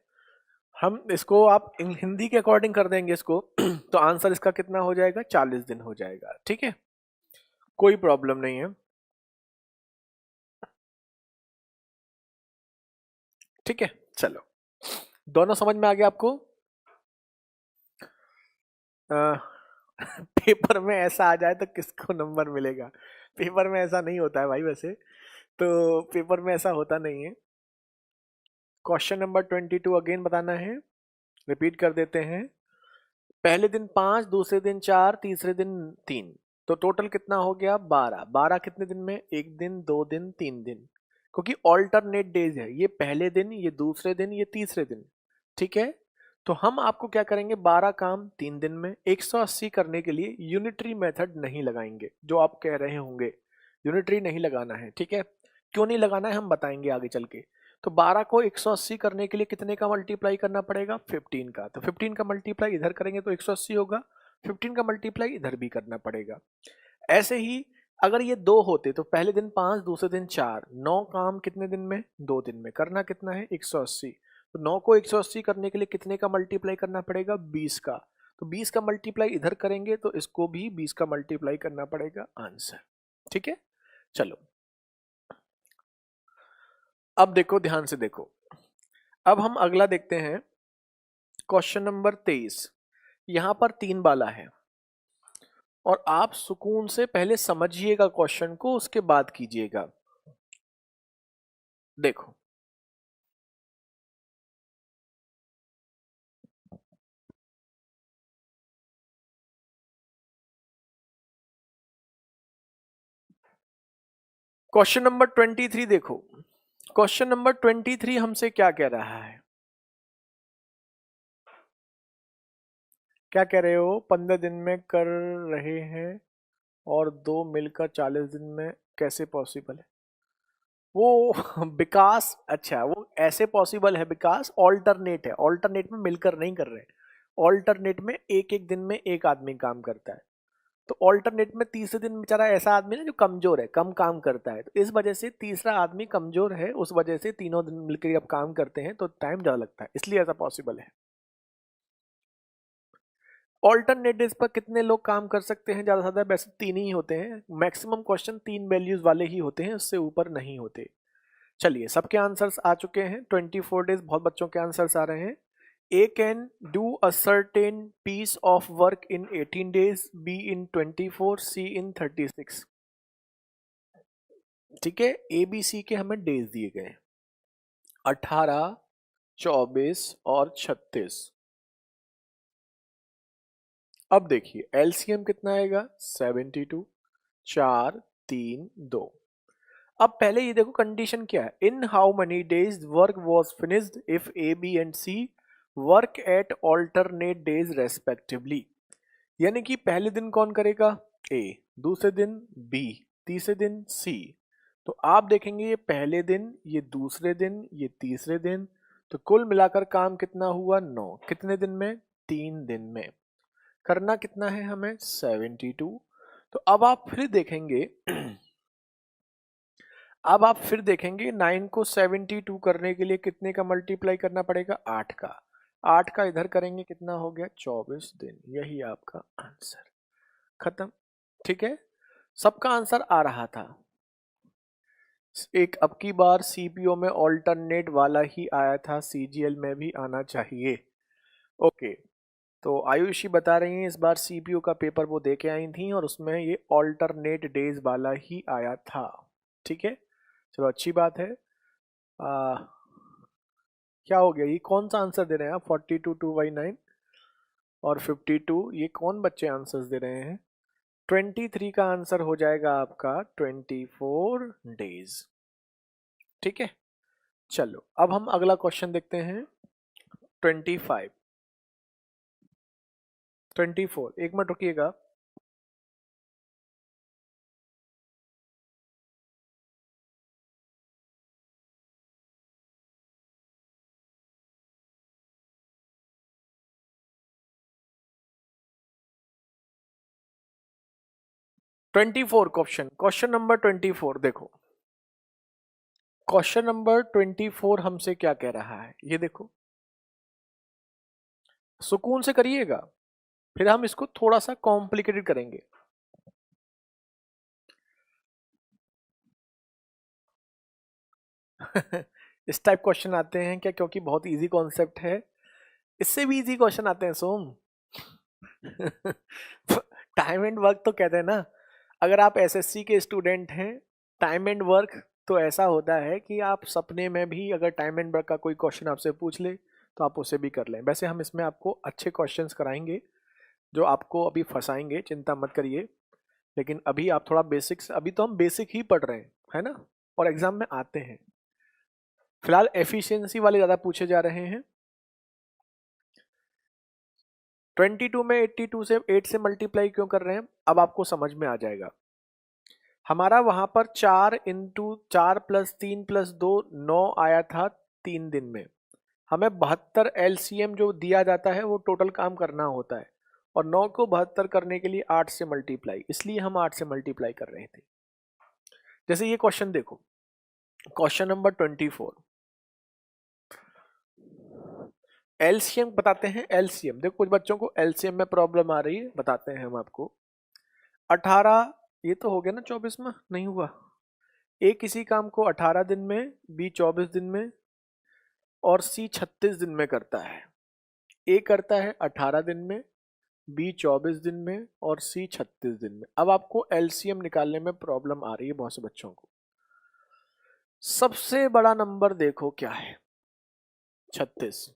हम इसको आप हिंदी के अकॉर्डिंग कर देंगे इसको तो आंसर इसका कितना हो जाएगा? 40 दिन हो जाएगा, ठीक है, कोई प्रॉब्लम नहीं है, ठीक है। चलो, दोनों समझ में आ गया आपको? पेपर में ऐसा आ जाए तो किसको नंबर मिलेगा? पेपर में ऐसा नहीं होता है भाई, वैसे तो पेपर में ऐसा होता नहीं है। क्वेश्चन नंबर 22 अगेन बताना है, रिपीट कर देते हैं। पहले दिन 5, दूसरे दिन 4, तीसरे दिन 3, तो टोटल कितना हो गया? 12। 12 कितने दिन में? 1 दिन, 2 दिन, 3 दिन, क्योंकि ऑल्टरनेट डेज है, ये पहले दिन, ये दूसरे दिन, ये तीसरे दिन, ठीक है। तो हम आपको क्या करेंगे, 12 काम 3 दिन में, 180 करने के लिए यूनिटरी मेथड नहीं लगाएंगे, जो आप कह रहे होंगे यूनिटरी नहीं लगाना है, ठीक है। क्यों नहीं लगाना है हम बताएंगे आगे चल के। तो 12 को 180 करने के लिए कितने का मल्टीप्लाई करना पड़ेगा? 15 का। तो 15 का मल्टीप्लाई इधर करेंगे तो 180 होगा, 15 का मल्टीप्लाई इधर भी करना पड़ेगा। ऐसे ही अगर ये 2 होते तो पहले दिन 5, दूसरे दिन 4, 9 काम कितने दिन में? 2 दिन में। करना कितना है? 180। तो 9 को 180 करने के लिए कितने का मल्टीप्लाई करना पड़ेगा? 20 का। तो 20 का मल्टीप्लाई इधर करेंगे तो इसको भी 20 का मल्टीप्लाई करना पड़ेगा, आंसर, ठीक है। चलो, अब देखो, ध्यान से देखो, अब हम अगला देखते हैं, क्वेश्चन नंबर 23। यहां पर 3 वाला है और आप सुकून से पहले समझिएगा क्वेश्चन को, उसके बाद कीजिएगा। देखो, क्वेश्चन नंबर 23 देखो, क्वेश्चन नंबर 23 हमसे क्या कह रहा है? क्या कह रहे हो? 15 दिन में कर रहे हैं और 2 मिलकर 40 दिन में कैसे पॉसिबल है? वो विकास, अच्छा वो ऐसे पॉसिबल है विकास, ऑल्टरनेट है, ऑल्टरनेट में मिलकर नहीं कर रहे, ऑल्टरनेट में एक एक दिन में एक आदमी काम करता है। तो ऑल्टरनेट में तीसरे दिन बेचारा ऐसा आदमी ना जो कमजोर है, कम काम करता है, तो इस वजह से तीसरा आदमी कमजोर है, उस वजह से तीनों दिन मिलकर जब काम करते हैं तो टाइम ज्यादा लगता है, इसलिए ऐसा पॉसिबल है। ऑल्टरनेट डेज पर कितने लोग काम कर सकते हैं? ज्यादा से ज्यादा वैसे 3 ही होते हैं, मैक्सिमम क्वेश्चन 3 वैल्यूज वाले ही होते हैं, उससे ऊपर नहीं होते। चलिए सबके आंसर्स आ चुके हैं। 24 डेज, बहुत बच्चों के आंसर्स आ रहे हैं। A can do a certain piece of work in 18 days, B in 24, C in 36। ठीक है, ए बी सी के हमें डेज दिए गए 18, 24 और 36। अब देखिए एलसीएम कितना आएगा, 72, 4, 3, 2। अब पहले ये देखो कंडीशन क्या है, in how many days work was finished if A B and C work at alternate days respectively. यानी कि पहले दिन कौन करेगा, ए, दूसरे दिन बी, तीसरे दिन सी। तो आप देखेंगे ये पहले दिन, ये दूसरे दिन, ये तीसरे दिन, तो कुल मिलाकर काम कितना हुआ, 9। कितने दिन में, 3 दिन में। करना कितना है हमें, 72। तो अब आप फिर देखेंगे अब आप फिर देखेंगे 9 को 72 करने के लिए कितने का मल्टीप्लाई करना पड़ेगा, 8 का। 8 का इधर करेंगे कितना हो गया, 24 दिन। यही आपका आंसर, खत्म। ठीक है, सबका आंसर आ रहा था। एक अब की बार सीपीओ में ऑल्टरनेट वाला ही आया था, सीजीएल में भी आना चाहिए। ओके, तो आयुषी बता रही हैं इस बार सीपीयू का पेपर वो दे के आई थी और उसमें ये ऑल्टरनेट डेज वाला ही आया था। ठीक है, चलो अच्छी बात है। क्या हो गया, ये कौन सा आंसर दे रहे हैं आप, 42 2/9 और 52, ये कौन बच्चे आंसर्स दे रहे हैं? 23 का आंसर हो जाएगा आपका 24 डेज। ठीक है, चलो अब हम अगला क्वेश्चन देखते हैं। 25, 24, एक मिनट रुकिएगा। क्वेश्चन नंबर 24 देखो। क्वेश्चन नंबर 24 हमसे क्या कह रहा है, ये देखो, सुकून से करिएगा, फिर हम इसको थोड़ा सा कॉम्प्लिकेटेड करेंगे। इस टाइप क्वेश्चन आते हैं क्या, क्योंकि बहुत इजी कॉन्सेप्ट है। इससे भी इजी क्वेश्चन आते हैं सोम। टाइम एंड वर्क तो कहते हैं ना, अगर आप एसएससी के स्टूडेंट हैं, टाइम एंड वर्क तो ऐसा होता है कि आप सपने में भी अगर टाइम एंड वर्क का कोई क्वेश्चन आपसे पूछ ले तो आप उसे भी कर लें। वैसे हम इसमें आपको अच्छे क्वेश्चंस कराएंगे जो आपको अभी फंसाएंगे, चिंता मत करिए। लेकिन अभी आप थोड़ा बेसिक्स, अभी तो हम बेसिक ही पढ़ रहे हैं, है ना, और एग्जाम में आते हैं। फिलहाल एफिशिएंसी वाले ज़्यादा पूछे जा रहे हैं। 22 में 82 से 8 से मल्टीप्लाई क्यों कर रहे हैं, अब आपको समझ में आ जाएगा। हमारा वहां पर 4 प्लस 3 प्लस 2 9 आया था 3 दिन में। हमें 72 एलसीएम जो दिया जाता है वो टोटल काम करना होता है, और 9 को 72 करने के लिए 8 से मल्टीप्लाई, इसलिए हम 8 से मल्टीप्लाई कर रहे थे। जैसे ये क्वेश्चन देखो, क्वेश्चन नंबर 24, एलसीएम बताते हैं। एलसीएम देखो, कुछ बच्चों को एलसीएम में प्रॉब्लम आ रही है, बताते हैं हम आपको। 18, ये तो हो गया ना, 24 में नहीं हुआ। ए किसी काम को 18 दिन में, बी 24 दिन में और सी 36 दिन में करता है। ए करता है 18 दिन में, बी 24 दिन में और सी 36 दिन में। अब आपको एलसीएम निकालने में प्रॉब्लम आ रही है बहुत से बच्चों को। सबसे बड़ा नंबर देखो क्या है, 36।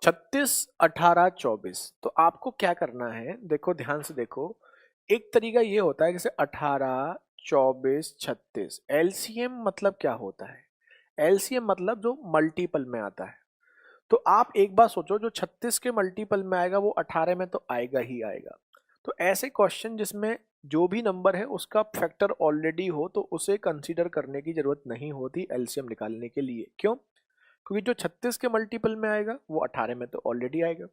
36, 18, 24। तो आपको क्या करना है, देखो ध्यान से देखो। एक तरीका ये होता है, जैसे 18, 24, 36, एलसीएम मतलब क्या होता है, एलसीएम मतलब जो मल्टीपल में आता है। तो आप एक बार सोचो, जो 36 के मल्टीपल में आएगा वो 18 में तो आएगा ही आएगा। तो ऐसे क्वेश्चन जिसमें जो भी नंबर है उसका फैक्टर ऑलरेडी हो तो उसे कंसीडर करने की जरूरत नहीं होती एलसीएम निकालने के लिए। क्यों? क्योंकि जो 36 के मल्टीपल में आएगा वो 18 में तो ऑलरेडी आएगा।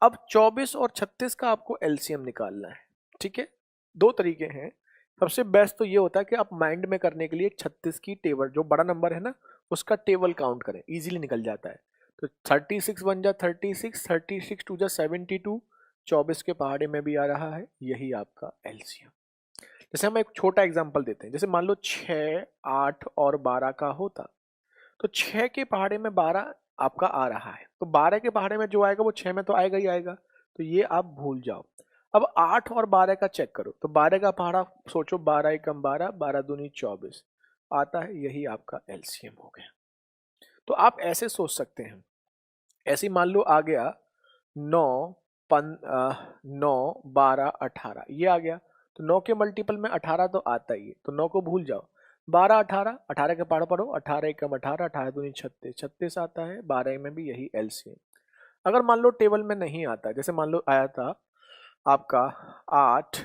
अब 24 और 36 का आपको एलसीएम निकालना है, ठीक है। दो तरीके हैं। सबसे बेस्ट तो ये होता है कि आप माइंड में करने के लिए 36 की टेबल, जो बड़ा नंबर है ना उसका टेबल काउंट करें, इजीली निकल जाता है। तो 36 बन जा 36, 36 टू जा 72, 24 के पहाड़े में भी आ रहा है, यही आपका एलसीएम। जैसे हम एक छोटा एग्जांपल देते हैं, जैसे मान लो 6, 8 और 12 का होता, तो 6 के पहाड़े में 12 आपका आ रहा है, तो 12 के पहाड़े में जो आएगा वो 6 में तो आएगा ही आएगा, तो ये आप भूल जाओ। अब 8 और 12 का चेक करो, तो 12 का पहाड़ा सोचो, 12 एकम 12, 12 दूनी 24 आता है, यही आपका एलसीएम हो गया। तो आप ऐसे सोच सकते हैं, ऐसे मान लो आ गया 9, 12, 18 ये आ गया, तो 9 के मल्टीपल में 18 तो आता ही है, तो 9 को भूल जाओ। 12, 18, 18 के पहाड़ पढ़ो, 18 एकम 18, 18 दूनी 36, 36 आता है, 12 में भी यही एलसीएम। अगर मान लो टेबल में नहीं आता, जैसे मान लो आया था आपका 8,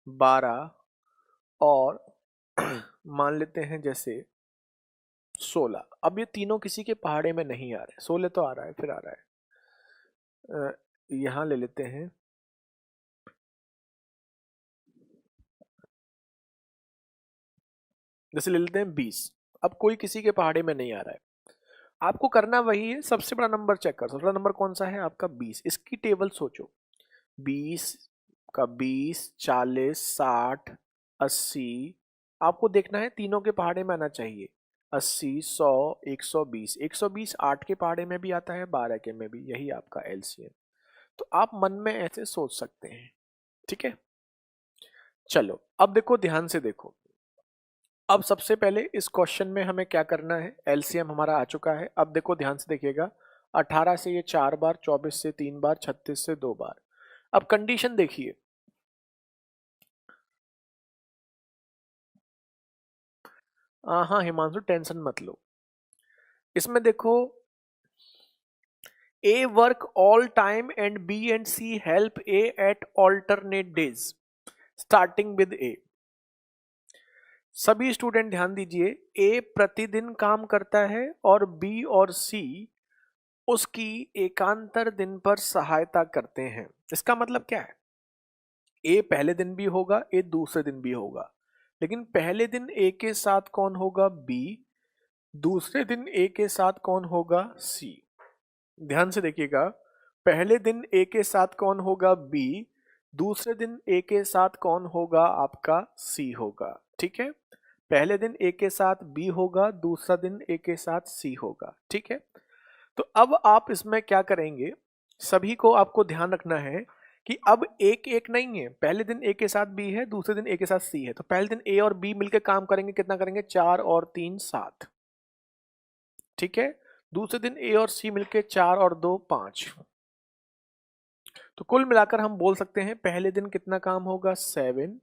12 और मान लेते हैं जैसे 16, अब ये तीनों किसी के पहाड़े में नहीं आ रहे, 16 तो आ रहा है, फिर आ रहा है यहां ले लेते हैं जैसे ले लेते हैं 20, अब कोई किसी के पहाड़े में नहीं आ रहा है। आपको करना वही है, सबसे बड़ा नंबर चेक कर, सबसे बड़ा नंबर कौन सा है आपका 20, इसकी टेबल सोचो, 20 का 20, 40, 60, 80, आपको देखना है तीनों के पहाड़े में आना चाहिए, 80, 100, 120, 120 8 के पहाड़े में भी आता है, 12 के में भी, यही आपका एलसीएम। तो आप मन में ऐसे सोच सकते हैं, ठीक है। चलो अब देखो, ध्यान से देखो, अब सबसे पहले इस क्वेश्चन में हमें क्या करना है, एलसीएम हमारा आ चुका है। अब देखो ध्यान से देखिएगा, 18 से ये 4 बार, 24 से 3 बार, 36 से 2 बार। अब कंडीशन देखिए, हाँ हिमांशु टेंशन मत लो, इसमें देखो A work all time and B and C help A at alternate days starting with A. सभी स्टूडेंट ध्यान दीजिए, ए प्रतिदिन काम करता है और बी और सी उसकी एकांतर दिन पर सहायता करते हैं। इसका मतलब क्या है, ए पहले दिन भी होगा, ए दूसरे दिन भी होगा, लेकिन पहले दिन ए के साथ कौन होगा, बी, दूसरे दिन ए के साथ कौन होगा, सी। ध्यान से देखिएगा, पहले दिन ए के साथ कौन होगा, बी, दूसरे दिन ए के साथ कौन होगा, आपका सी होगा, ठीक है। पहले दिन ए के साथ बी होगा, दूसरा दिन ए के साथ सी होगा, ठीक है। तो अब आप इसमें क्या करेंगे, सभी को आपको ध्यान रखना है कि अब एक एक नहीं है, पहले दिन ए के साथ बी है, दूसरे दिन ए के साथ सी है, तो पहले दिन ए और बी मिलकर काम करेंगे, कितना करेंगे, 4 और 3 7, ठीक है। दूसरे दिन ए और सी मिलके 4 और 2 5, तो कुल मिलाकर हम बोल सकते हैं पहले दिन कितना काम होगा 7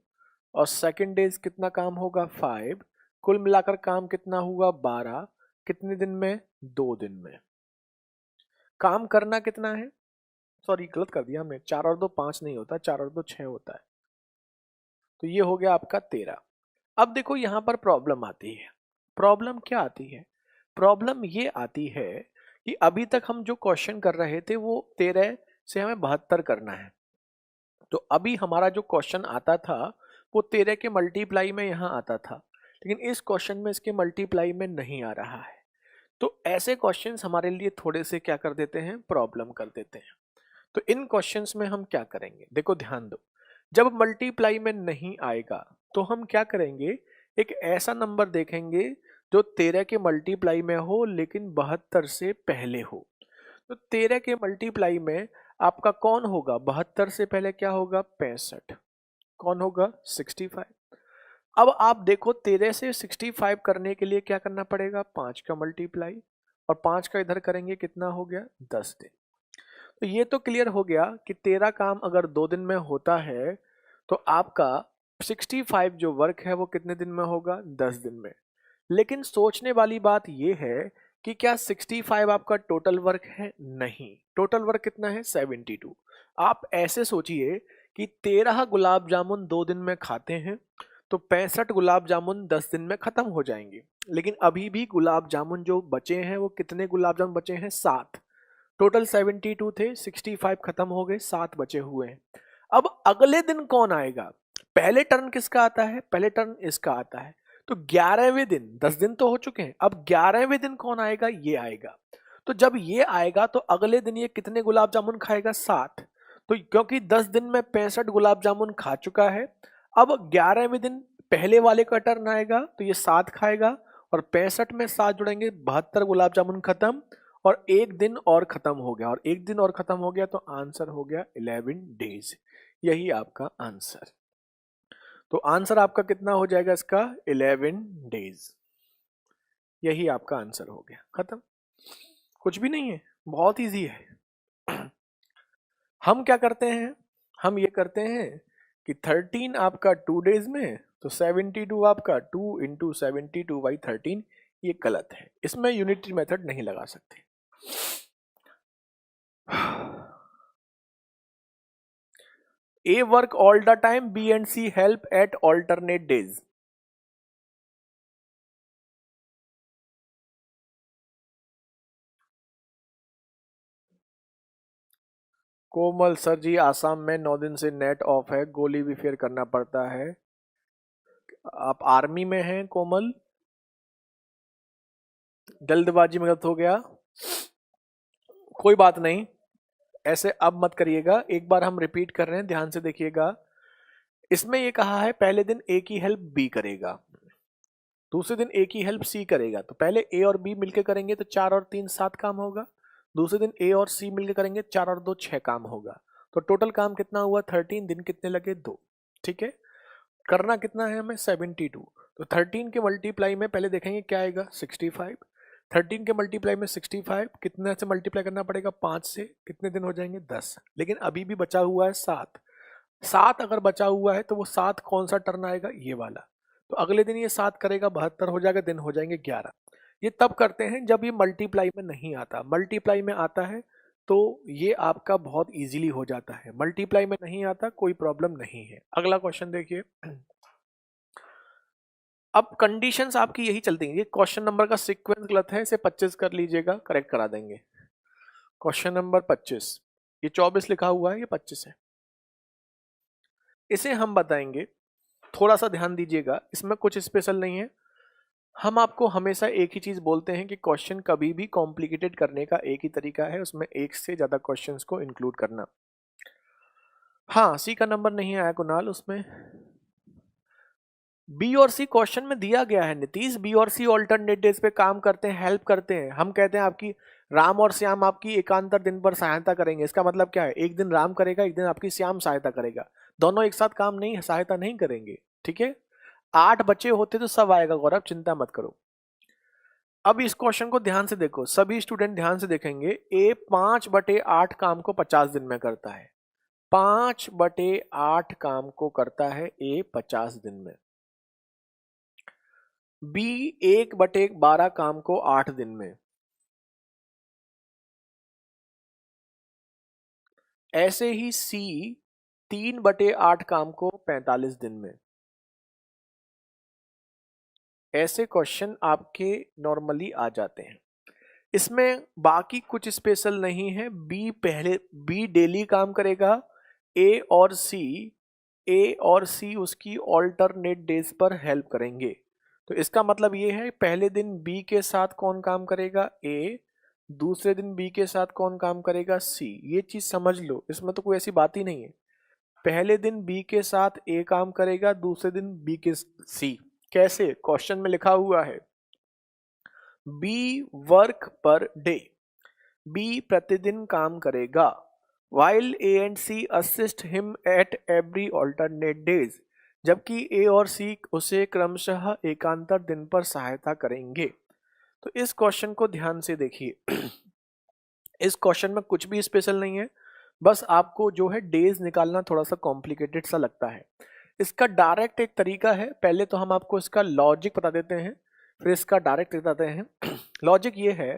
और सेकेंड डेज कितना काम होगा 5, कुल मिलाकर काम कितना हुआ 12, कितने दिन में, 2 दिन में। काम करना कितना है, सॉरी गलत कर दिया हमने, 4 और 2 5 नहीं होता, 4 और 2 6 होता है, तो ये हो गया आपका 13। अब देखो यहां पर प्रॉब्लम आती है, प्रॉब्लम क्या आती है, प्रॉब्लम ये आती है कि अभी तक हम जो क्वेश्चन कर रहे थे वो 13 से हमें 72 करना है, तो अभी हमारा जो क्वेश्चन आता था वो 13 के मल्टीप्लाई में यहाँ आता था, लेकिन इस क्वेश्चन में इसके मल्टीप्लाई में नहीं आ रहा है। तो ऐसे क्वेश्चंस हमारे लिए थोड़े से क्या कर देते हैं, प्रॉब्लम कर देते हैं। तो इन क्वेश्चंस में हम क्या करेंगे, देखो ध्यान दो, जब मल्टीप्लाई में नहीं आएगा तो हम क्या करेंगे, एक ऐसा नंबर देखेंगे जो 13 के मल्टीप्लाई में हो लेकिन 72 से पहले हो। तो 13 के मल्टीप्लाई में आपका कौन होगा, 72 से पहले क्या होगा 65, कौन होगा 65। अब आप देखो 13 से 65 करने के लिए क्या करना पड़ेगा, 5 का मल्टीप्लाई, और 5 का इधर करेंगे कितना हो गया 10 दिन। तो ये तो क्लियर हो गया कि 13 काम अगर 2 दिन में होता है तो आपका 65 जो वर्क है वो कितने दिन में होगा, 10 दिन में। लेकिन सोचने वाली बात ये है कि क्या 65 आपका टोटल वर्क है, नहीं, टोटल वर्क कितना है 72। आप ऐसे सोचिए कि 13 गुलाब जामुन 2 दिन में खाते हैं तो 65 गुलाब जामुन 10 दिन में खत्म हो जाएंगे, लेकिन अभी भी गुलाब जामुन जो बचे हैं वो कितने गुलाब जामुन बचे हैं, 7। टोटल 72 थे, 65 खत्म हो गए, 7 बचे हुए हैं। अब अगले दिन कौन आएगा? पहले टर्न किसका आता है? पहले टर्न इसका आता है। तो 11वें दिन, 10 दिन तो हो चुके हैं, अब 11वें दिन कौन आएगा? ये आएगा। तो जब ये आएगा तो अगले दिन ये कितने गुलाब जामुन खाएगा? 7। तो क्योंकि 10 दिन में 65 गुलाब जामुन खा चुका है, अब 11वें दिन पहले वाले का टर्न आएगा तो ये 7 खाएगा, और 65 में 7 जुड़ेंगे, 72 गुलाब जामुन खत्म, और एक दिन और खत्म हो गया, और एक दिन और खत्म हो गया, तो आंसर हो गया 11 डेज। यही आपका आंसर। तो आंसर आपका कितना हो जाएगा इसका? 11 डेज। यही आपका आंसर हो गया, खत्म। कुछ भी नहीं है, बहुत इजी है। हम क्या करते हैं? हम ये करते हैं कि 13 आपका 2 डेज में, तो 72 आपका 2 इंटू 72/13, ये गलत है, इसमें यूनिटरी मेथड नहीं लगा सकते। A work all the time, B and C help at alternate days. Komal sir ji, Assam में 9 दिन से नेट ऑफ है, गोली भी फेयर करना पड़ता है। आप आर्मी में हैं कोमल? जल्दबाजी में गलत हो गया, कोई बात नहीं, ऐसे अब मत करिएगा। एक बार हम रिपीट कर रहे हैं, ध्यान से देखिएगा। इसमें ये कहा है पहले दिन ए की हेल्प बी करेगा, दूसरे दिन ए की हेल्प सी करेगा। तो पहले ए और बी मिलकर करेंगे तो 4 और 3 7 काम होगा। दूसरे दिन ए और सी मिलकर करेंगे, 4 और 2 6 काम होगा। तो टोटल काम कितना हुआ? 13। दिन कितने लगे? 2। ठीक है, करना कितना है हमें? 72। तो 13 के मल्टीप्लाई में पहले देखेंगे क्या आएगा? 65। 13 के मल्टीप्लाई में 65 कितने से मल्टीप्लाई करना पड़ेगा? 5 से। कितने दिन हो जाएंगे? 10। लेकिन अभी भी बचा हुआ है 7। 7 अगर बचा हुआ है तो वो 7 कौन सा टर्न आएगा? ये वाला। तो अगले दिन ये 7 करेगा, 72 हो जाएगा, दिन हो जाएंगे 11। ये तब करते हैं जब ये मल्टीप्लाई में नहीं आता। मल्टीप्लाई में आता है तो ये आपका बहुत इजीली हो जाता है, मल्टीप्लाई में नहीं आता कोई प्रॉब्लम नहीं है। अगला क्वेश्चन देखिए। अब कंडीशंस आपकी यही चलती हैं। ये क्वेश्चन नंबर का सीक्वेंस गलत है, इसे 25 कर लीजिएगा, करेक्ट करा देंगे। क्वेश्चन नंबर 25, ये 24 लिखा हुआ है, ये 25 है। इसे हम बताएंगे, थोड़ा सा ध्यान दीजिएगा, इसमें कुछ स्पेशल नहीं है। हम आपको हमेशा एक ही चीज बोलते हैं कि क्वेश्चन कभी भी कॉम्प्लिकेटेड करने का एक ही तरीका है, उसमें एक से ज्यादा क्वेश्चंस को इंक्लूड करना। हाँ, सी का नंबर नहीं आया कुणाल, उसमें बी और सी क्वेश्चन में दिया गया है नीतीश। बी और सी ऑल्टरनेट डेज पे काम करते हैं, हेल्प करते हैं। हम कहते हैं आपकी राम और श्याम आपकी एकांतर दिन पर सहायता करेंगे। इसका मतलब क्या है? एक दिन राम करेगा, एक दिन आपकी श्याम सहायता करेगा, दोनों एक साथ काम नहीं, सहायता नहीं करेंगे। ठीक है, 8 बच्चे होते तो सब आएगा गौरव, चिंता मत करो। अब इस क्वेश्चन को ध्यान से देखो, सभी स्टूडेंट ध्यान से देखेंगे। ए 5/8 काम को 50 दिन में करता है। 5/8 काम को करता है ए 50 दिन में। बी 1/12 काम को 8 दिन में। ऐसे ही सी 3/8 काम को 45 दिन में। ऐसे क्वेश्चन आपके नॉर्मली आ जाते हैं। इसमें बाकी कुछ स्पेशल नहीं है। बी डेली काम करेगा, ए और सी उसकी ऑल्टरनेट डेज पर हेल्प करेंगे। तो इसका मतलब ये है, पहले दिन बी के साथ कौन काम करेगा? ए। दूसरे दिन बी के साथ कौन काम करेगा? सी। ये चीज समझ लो, इसमें तो कोई ऐसी बात ही नहीं है। पहले दिन बी के साथ ए काम करेगा, दूसरे दिन बी के सी। कैसे? क्वेश्चन में लिखा हुआ है B work per day. B प्रतिदिन काम करेगा, while A and C assist him at every alternate days, जबकि ए और सी उसे क्रमशः एकांतर दिन पर सहायता करेंगे। तो इस क्वेश्चन को ध्यान से देखिए। इस क्वेश्चन में कुछ भी स्पेशल नहीं है, बस आपको जो है डेज निकालना थोड़ा सा कॉम्प्लिकेटेड सा लगता है। इसका डायरेक्ट एक तरीका है, पहले तो हम आपको इसका लॉजिक बता देते हैं, फिर इसका डायरेक्ट बताते हैं। लॉजिक ये है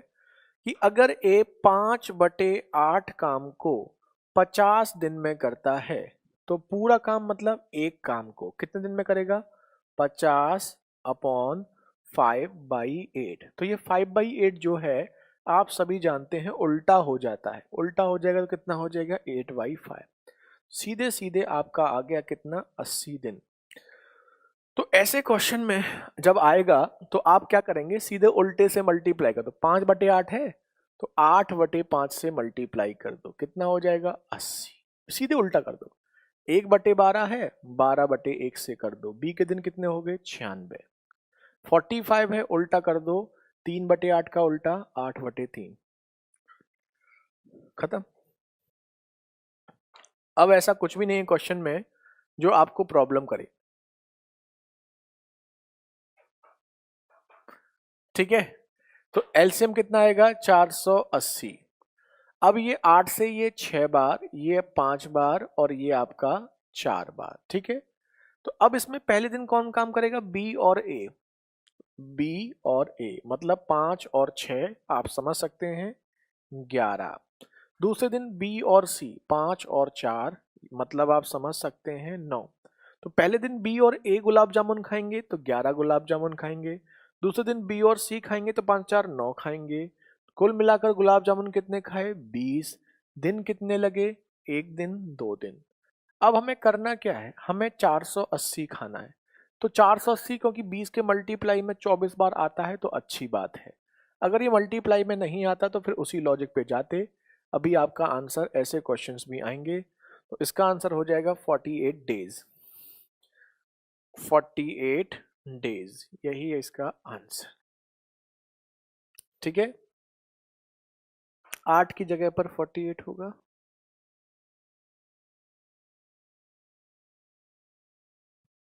कि अगर ए 5/8 काम को 50 दिन में करता है, तो पूरा काम मतलब एक काम को कितने दिन में करेगा? 50/5/8। तो ये 5/8 जो है आप सभी जानते हैं उल्टा हो जाता है, उल्टा हो जाएगा तो कितना हो जाएगा 8/5। सीधे सीधे आपका आ गया कितना 80 दिन। तो ऐसे क्वेश्चन में जब आएगा तो आप क्या करेंगे, सीधे उल्टे से मल्टीप्लाई कर दो। 5/8 है तो 8/5 से मल्टीप्लाई कर दो, कितना हो जाएगा 80। सीधे उल्टा कर दो। 1/12 है, 12/1 से कर दो। बी के दिन कितने हो गए 96। 45 है, उल्टा कर दो। 3/8 का उल्टा 8/3, खत्म। अब ऐसा कुछ भी नहीं है क्वेश्चन में जो आपको प्रॉब्लम करे, ठीक है। तो एलसीएम कितना आएगा 480। अब ये 8 से ये 6 बार, ये 5 बार और ये आपका 4 बार, ठीक है। तो अब इसमें पहले दिन कौन काम करेगा, बी और ए। बी और ए मतलब 5 और 6 आप समझ सकते हैं 11। दूसरे दिन बी और सी 5 और 4 मतलब आप समझ सकते हैं 9। तो पहले दिन बी और ए गुलाब जामुन खाएंगे तो 11 गुलाब जामुन खाएंगे। दूसरे दिन बी और सी खाएंगे तो 5 4 9 खाएंगे। कुल मिलाकर गुलाब जामुन कितने खाए 20। दिन कितने लगे, एक दिन 2 दिन। अब हमें करना क्या है, हमें 480 खाना है। तो 480 क्योंकि 20 के मल्टीप्लाई में 24 बार आता है तो अच्छी बात है। अगर ये मल्टीप्लाई में नहीं आता तो फिर उसी लॉजिक पे जाते। अभी आपका आंसर, ऐसे क्वेश्चंस भी आएंगे, तो इसका आंसर हो जाएगा 48 डेज। 48 डेज यही है इसका आंसर, ठीक है। 8 की जगह पर 48 होगा।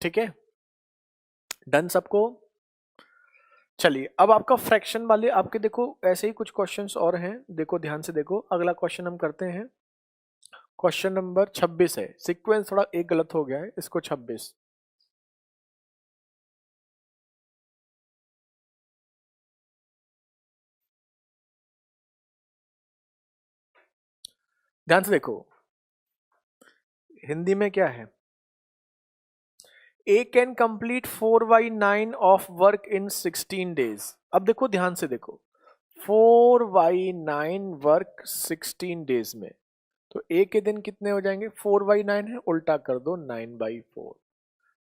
ठीक है, डन सबको। चलिए अब आपका फ्रैक्शन वाले आपके देखो ऐसे ही कुछ क्वेश्चंस और हैं, देखो ध्यान से देखो। अगला क्वेश्चन हम करते हैं, क्वेश्चन नंबर 26 है। सीक्वेंस थोड़ा एक गलत हो गया है, इसको 26। ध्यान से देखो, हिंदी में क्या है, A can complete 4/9 of work in 16 days. अब देखो ध्यान से देखो, 4/9 वर्क 16 डेज में, तो ए के दिन कितने हो जाएंगे, 4/9 है, उल्टा कर दो 9/4।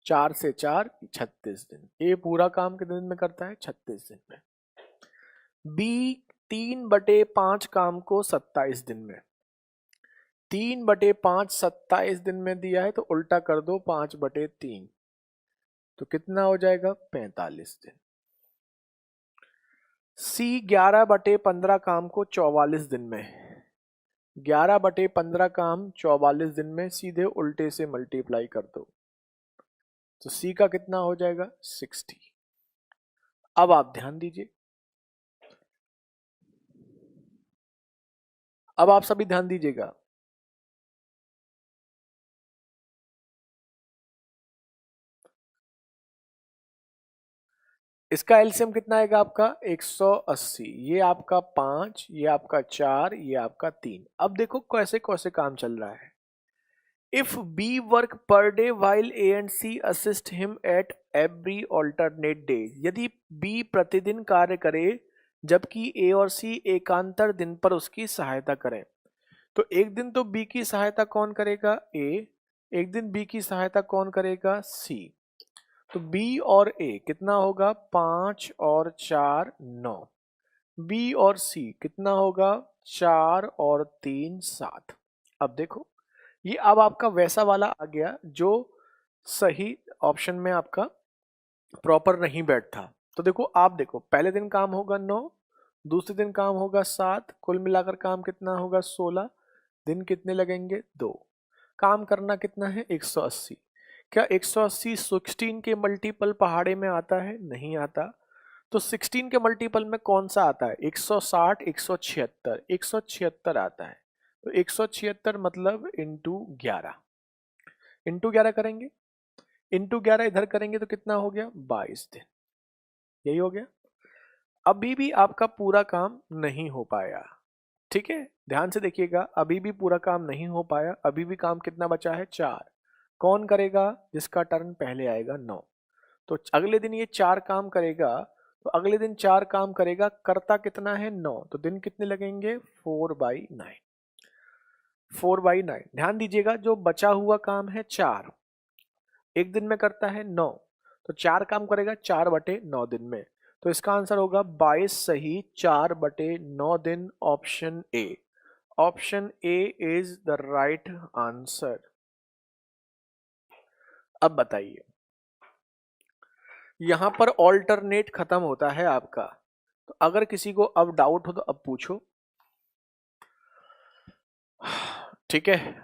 4 से 4 36 दिन। ए पूरा काम कितने दिन में करता है 36 दिन में। बी 3/5 काम को 27 दिन में। 3/5 27 दिन में दिया है तो उल्टा कर दो 5/3, तो कितना हो जाएगा 45 दिन। सी 11/15 काम को 44 दिन में। 11/15 काम 44 दिन में, सीधे उल्टे से मल्टीप्लाई कर दो, तो सी का कितना हो जाएगा 60। अब आप ध्यान दीजिए, अब आप सभी ध्यान दीजिएगा। इसका एलसीएम कितना आएगा आपका 180। ये आपका 5, ये आपका 4, ये आपका 3। अब देखो कैसे कैसे काम चल रहा है। If B work per day while A and C assist him at every alternate day, यदि बी प्रतिदिन कार्य करे जबकि ए और सी एकांतर दिन पर उसकी सहायता करें, तो एक दिन तो बी की सहायता कौन करेगा, ए। एक दिन बी की सहायता कौन करेगा, सी। तो बी और ए कितना होगा 5 और 4 9। बी और सी कितना होगा 4 और 3 7। अब देखो ये अब आपका वैसा वाला आ गया जो सही ऑप्शन में आपका प्रॉपर नहीं बैठता। तो देखो आप देखो, पहले दिन काम होगा 9, दूसरे दिन काम होगा 7, कुल मिलाकर काम कितना होगा 16। दिन कितने लगेंगे 2। काम करना कितना है 180। क्या 180 16 के मल्टीपल पहाड़े में आता है, नहीं आता। तो 16 के मल्टीपल में कौन सा आता है 160 176, 176 आता है। तो 176 मतलब इंटू 11, इंटू 11 करेंगे, इंटू 11 इधर करेंगे तो कितना हो गया 22 दिन। यही हो गया। अभी भी आपका पूरा काम नहीं हो पाया, ठीक है। ध्यान से देखिएगा, अभी भी पूरा काम नहीं हो पाया, अभी भी काम कितना बचा है 4। कौन करेगा, जिसका टर्न पहले आएगा 9। तो अगले दिन ये 4 काम करेगा तो अगले दिन 4 काम करेगा, करता कितना है 9, तो दिन कितने लगेंगे 4/9। 4/9 ध्यान दीजिएगा, जो बचा हुआ काम है 4, एक दिन में करता है 9, तो 4 काम करेगा 4/9 दिन में। तो इसका आंसर होगा 22 सही 4/9 दिन, option A. Option A is the right answer. अब बताइए, यहां पर ऑल्टरनेट खत्म होता है आपका, तो अगर किसी को अब डाउट हो तो अब पूछो। ठीक है,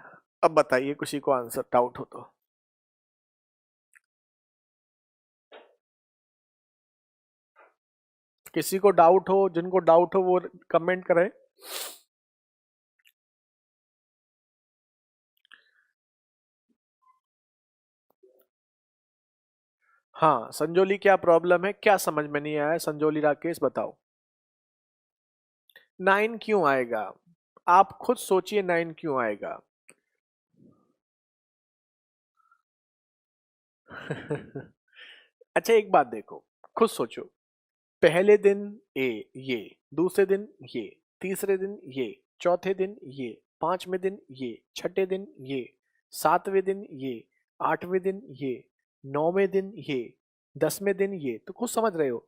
अब बताइए किसी को आंसर डाउट हो तो। किसी को डाउट हो, जिनको डाउट हो वो कमेंट करें। हाँ संजोली, क्या प्रॉब्लम है, क्या समझ में नहीं आया संजोली राकेश, बताओ। 9 क्यों आएगा, आप खुद सोचिए 9 क्यों आएगा। अच्छा एक बात देखो, खुद सोचो, पहले दिन ये, दूसरे दिन ये, तीसरे दिन ये, चौथे दिन ये, पांचवें दिन ये, छठे दिन ये, सातवें दिन ये, आठवें दिन ये, नौवें दिन ये, 10वें दिन ये, तो खुद समझ रहे हो,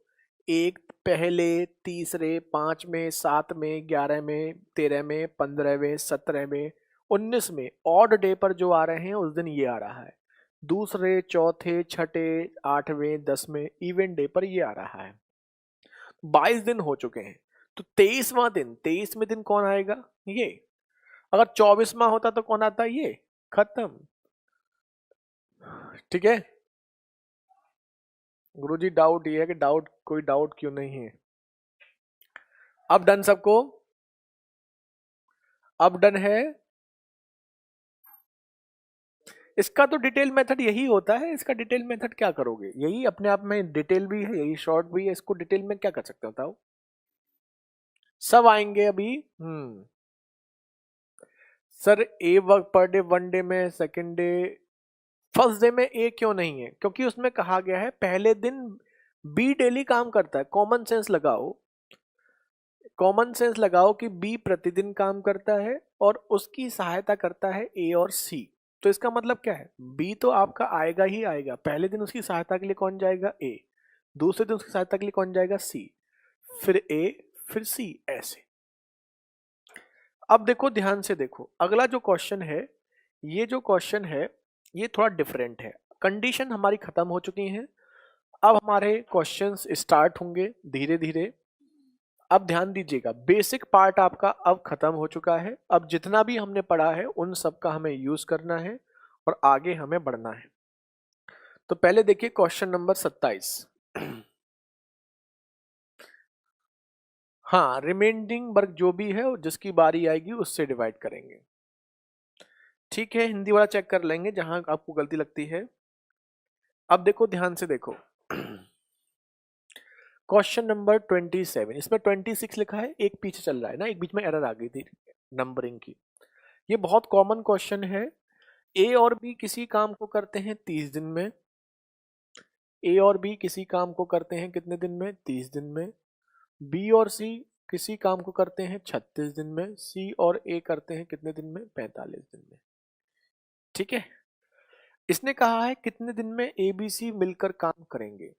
एक पहले, तीसरे, पांचवें, सातवें, 11वें, 13वें, 15वें, 17वें, 19वें ऑड डे पर जो आ रहे हैं उस दिन ये आ रहा है, दूसरे, चौथे, छठे, 8वें, 10वें इवेंट डे पर ये आ रहा है। 22 दिन हो चुके हैं, तो 23वां दिन, 23वें दिन कौन आएगा ये, अगर 24वां होता तो कौन आता ये, खत्म। ठीक है गुरुजी, डाउट ये है कि डाउट, कोई डाउट क्यों नहीं है। अब डन सबको, अब डन है। इसका तो डिटेल मेथड यही होता है, इसका डिटेल मेथड क्या करोगे, यही अपने आप में डिटेल भी है, यही शॉर्ट भी है, इसको डिटेल में क्या कर सकते हो बताओ। सब आएंगे अभी। सर ए वर्क पर डे 1 डे में, सेकंड डे, फर्स्ट डे में ए क्यों नहीं है, क्योंकि उसमें कहा गया है पहले दिन बी डेली काम करता है। कॉमन सेंस लगाओ, कॉमन सेंस लगाओ कि बी प्रतिदिन काम करता है और उसकी सहायता करता है ए और सी। तो इसका मतलब क्या है, बी तो आपका आएगा ही आएगा, पहले दिन उसकी सहायता के लिए कौन जाएगा ए, दूसरे दिन उसकी सहायता के लिए कौन जाएगा सी, फिर ए, फिर सी, ऐसे। अब देखो ध्यान से देखो, अगला जो क्वेश्चन है, ये जो क्वेश्चन है ये थोड़ा डिफरेंट है। कंडीशन हमारी खत्म हो चुकी है, अब हमारे क्वेश्चंस स्टार्ट होंगे धीरे धीरे। अब ध्यान दीजिएगा, बेसिक पार्ट आपका अब खत्म हो चुका है, अब जितना भी हमने पढ़ा है उन सब का हमें यूज करना है और आगे हमें बढ़ना है। तो पहले देखिए क्वेश्चन नंबर 27। हाँ, रिमेंडिंग वर्ग जो भी है जिसकी बारी आएगी उससे डिवाइड करेंगे। ठीक है, हिंदी वाला चेक कर लेंगे जहां आपको गलती लगती है। अब देखो ध्यान से देखो, क्वेश्चन नंबर 27, इसमें 26 लिखा है, एक पीछे चल रहा है ना, एक बीच में एरर आ गई थी नंबरिंग की। ये बहुत कॉमन क्वेश्चन है। ए और बी किसी काम को करते हैं 30 दिन में, ए और बी किसी काम को करते हैं कितने दिन में, 30 दिन में। बी और सी किसी काम को करते हैं 36 दिन में, सी और ए करते हैं कितने दिन में, 45 दिन में। ठीक है, इसने कहा है कितने दिन में ए बी सी मिलकर काम करेंगे।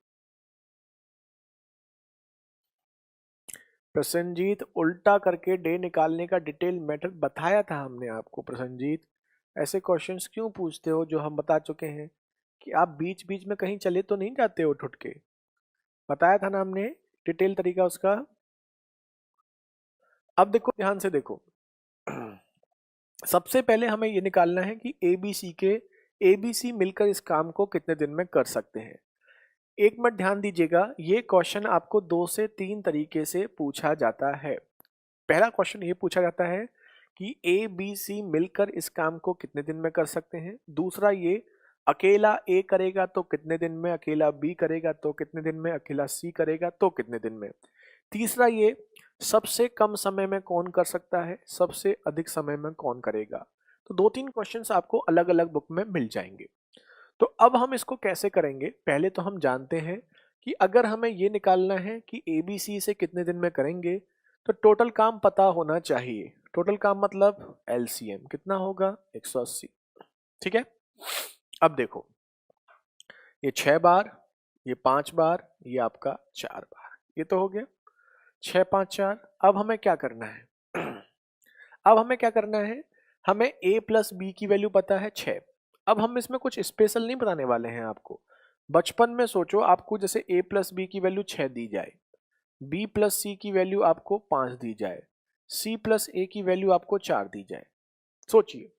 प्रसन्नजीत, उल्टा करके डे निकालने का डिटेल मेथड बताया था हमने आपको। प्रसन्नजीत, ऐसे क्वेश्चंस क्यों पूछते हो जो हम बता चुके हैं, कि आप बीच बीच में कहीं चले तो नहीं जाते हो उठ के, बताया था ना हमने डिटेल तरीका उसका। अब देखो ध्यान से देखो, सबसे पहले हमें ये निकालना है कि ए बी सी मिलकर इस काम को कितने दिन में कर सकते हैं। एक मिनट ध्यान दीजिएगा, ये क्वेश्चन आपको 2 से 3 तरीके से पूछा जाता है। पहला क्वेश्चन ये पूछा जाता है कि ए बी सी मिलकर इस काम को कितने दिन में कर सकते हैं। दूसरा ये, अकेला ए करेगा तो कितने दिन में, अकेला बी करेगा तो कितने दिन में, अकेला सी करेगा तो कितने दिन में। तीसरा ये, सबसे कम समय में कौन कर सकता है, सबसे अधिक समय में कौन करेगा। तो 2-3 क्वेश्चंस आपको अलग अलग बुक में मिल जाएंगे। तो अब हम इसको कैसे करेंगे, पहले तो हम जानते हैं कि अगर हमें ये निकालना है कि ABC से कितने दिन में करेंगे, तो टोटल काम पता होना चाहिए। टोटल काम मतलब LCM कितना होगा, 180। ठीक है, अब देखो ये 6 बार, ये 5 बार, ये आपका 4 बार, ये तो हो गया 6 5 4। अब हमें क्या करना है अब हमें क्या करना है, हमें A प्लस बी की वैल्यू पता है 6। अब हम इसमें कुछ स्पेशल नहीं बताने वाले हैं आपको। बचपन में सोचो आपको जैसे A प्लस बी की वैल्यू 6 दी जाए, B प्लस सी की वैल्यू आपको 5 दी जाए, C प्लस ए की वैल्यू आपको 4 दी जाए। सोचिए,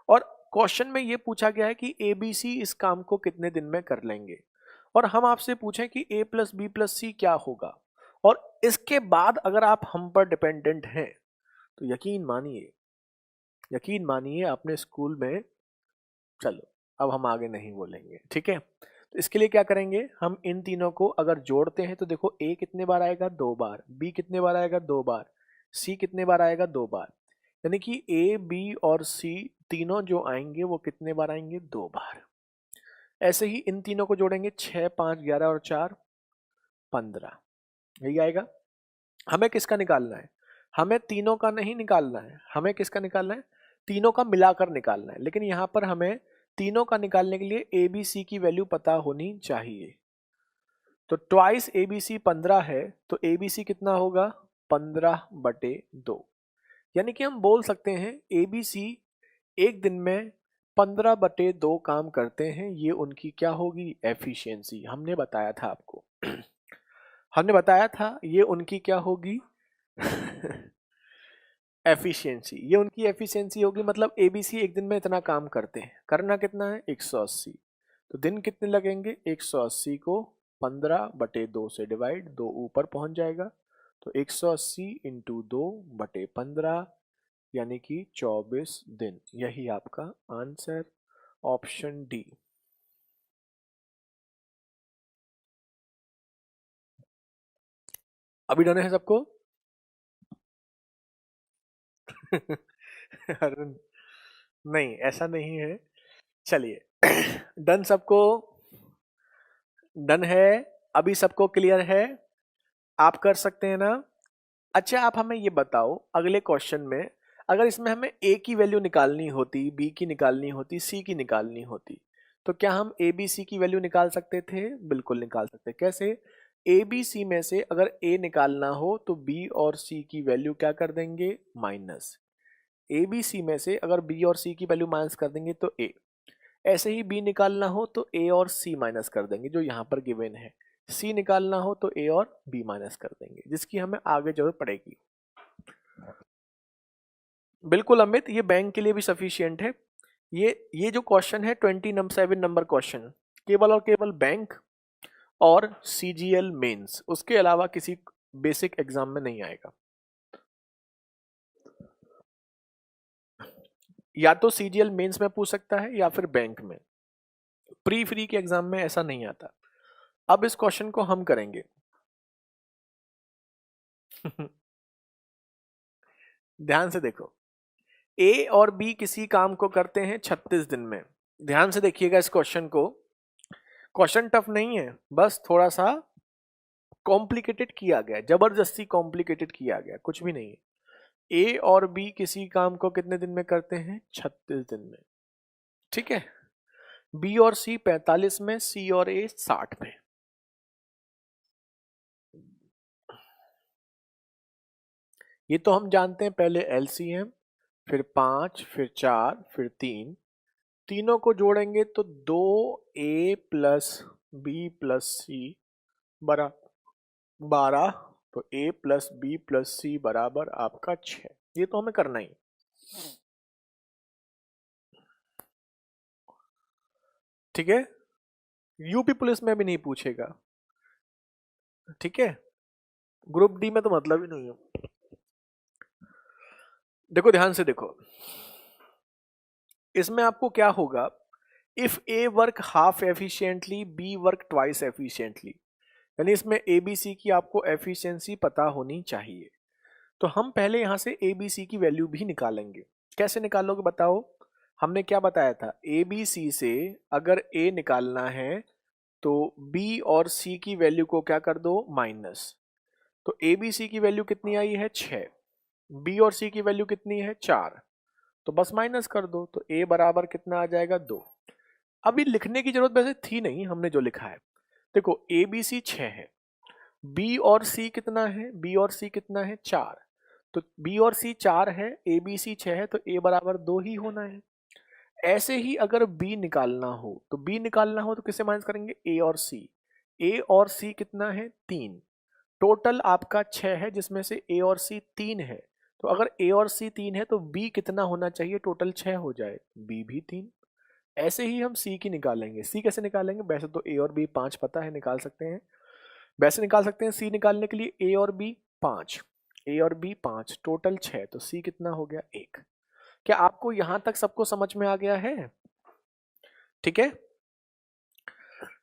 और क्वेश्चन में ये पूछा गया है कि ABC इस काम को कितने दिन में कर लेंगे, और हम आपसे पूछें कि A प्लस बी प्लस सी क्या होगा, और इसके बाद अगर आप हम पर डिपेंडेंट हैं तो यकीन मानिए अपने स्कूल में, चलो अब हम आगे नहीं बोलेंगे, ठीक है। तो इसके लिए क्या करेंगे, हम इन तीनों को अगर जोड़ते हैं तो देखो A कितने बार आएगा, 2 बार, B कितने बार आएगा, 2 बार, C कितने बार आएगा, 2 बार, यानी कि A B और C तीनों जो आएंगे वो कितने बार आएंगे, 2 बार। ऐसे ही इन तीनों को जोड़ेंगे, 6 5 11 और 4 15, यही आएगा। हमें किसका निकालना है, हमें तीनों का नहीं निकालना है, हमें किसका निकालना है, तीनों का मिलाकर निकालना है। लेकिन यहां पर हमें तीनों का निकालने के लिए ABC की वैल्यू पता होनी चाहिए। तो ट्वाइस ABC 15 है, तो ABC कितना होगा, 15/2, यानी कि हम बोल सकते हैं ABC एक दिन में 15/2 काम करते हैं। ये उनकी क्या होगी, एफिशिएंसी। हमने बताया था आपको हमने बताया था ये उनकी क्या होगी एफिशिएंसी, ये उनकी एफिशिएंसी होगी। मतलब ABC एक दिन में इतना काम करते हैं, करना कितना है, 180। तो दिन कितने लगेंगे, 180 को 15/2 से डिवाइड, 2 ऊपर पहुंच जाएगा, तो 180 इंटू 2/15 यानी कि 24 दिन। यही आपका आंसर, ऑप्शन डी। अभी डन है सबको अरुण, नहीं ऐसा नहीं है। चलिए डन सबको, डन है, अभी सबको क्लियर है, आप कर सकते हैं ना। अच्छा आप हमें ये बताओ, अगले क्वेश्चन में अगर इसमें हमें A की वैल्यू निकालनी होती, B की निकालनी होती, C की निकालनी होती, तो क्या हम A B C की वैल्यू निकाल सकते थे, बिल्कुल निकाल सकते। कैसे, A B C में से अगर A निकालना हो तो B और C की वैल्यू क्या कर देंगे, माइनस। A B C में से अगर B और C की वैल्यू माइनस कर देंगे तो A, ऐसे ही B निकालना हो तो A और C माइनस कर देंगे जो यहाँ पर गिवन है, C निकालना हो तो A और B माइनस कर देंगे, जिसकी हमें आगे जरूरत पड़ेगी। बिल्कुल अमित, ये बैंक के लिए भी सफिशियंट है। ये जो क्वेश्चन है 27 नंबर क्वेश्चन, केवल और केवल बैंक और CGL मेंस, उसके अलावा किसी बेसिक एग्जाम में नहीं आएगा। या तो CGL मेंस में पूछ सकता है या फिर बैंक में, प्री फ्री के एग्जाम में ऐसा नहीं आता। अब इस क्वेश्चन को हम करेंगे ध्यान से देखो, A और B किसी काम को करते हैं 36 दिन में। ध्यान से देखिएगा इस क्वेश्चन को, क्वेश्चन टफ नहीं है, बस थोड़ा सा कॉम्प्लिकेटेड किया गया, जबरदस्ती कॉम्प्लिकेटेड किया गया, कुछ भी नहीं है। A और B किसी काम को कितने दिन में करते हैं, 36 दिन में, ठीक है। B और C 45 में, C और A 60 में। ये तो हम जानते हैं, पहले LCM, फिर 5, फिर 4, फिर 3, तीनों को जोड़ेंगे तो 2A प्लस बी प्लस सी बराबर 12, तो A प्लस बी प्लस सी बराबर आपका 6। ये तो हमें करना ही, ठीक है। यूपी पुलिस में भी नहीं पूछेगा, ठीक है, ग्रुप डी में तो मतलब ही नहीं है। देखो ध्यान से देखो, इसमें आपको क्या होगा, if A work half efficiently B work twice efficiently, यानी इसमें ABC की आपको एफिशिएंसी पता होनी चाहिए। तो हम पहले यहां से ABC की वैल्यू भी निकालेंगे। कैसे निकालोगे बताओ, हमने क्या बताया था, ABC से अगर A निकालना है तो बी और सी की वैल्यू को क्या कर दो माइनस, तो ए बी सी की वैल्यू कितनी आई है 6, बी और सी की वैल्यू कितनी है 4, तो बस माइनस कर दो, तो ए बराबर कितना आ जाएगा 2। अभी लिखने की जरूरत वैसे थी नहीं, हमने जो लिखा है देखो ए बी सी 6 है, बी और सी कितना है, बी और सी कितना है 4, तो बी और सी 4 है, ए बी सी 6 है, तो ए बराबर 2 ही होना है। ऐसे ही अगर बी निकालना हो तो बी निकालना हो तो किससे माइनस करेंगे, ए और सी, ए और सी कितना है 3, टोटल आपका 6 है जिसमें से ए और सी 3 है, तो अगर ए और सी 3 है तो बी कितना होना चाहिए, टोटल 6 हो जाए, बी भी 3। ऐसे ही हम सी की निकालेंगे, सी कैसे निकालेंगे, वैसे तो ए और बी 5 पता है, निकाल सकते हैं, वैसे निकाल सकते हैं सी निकालने के लिए ए और बी 5, ए और बी 5 टोटल 6, तो सी कितना हो गया 1। क्या आपको यहां तक सबको समझ में आ गया है? ठीक है,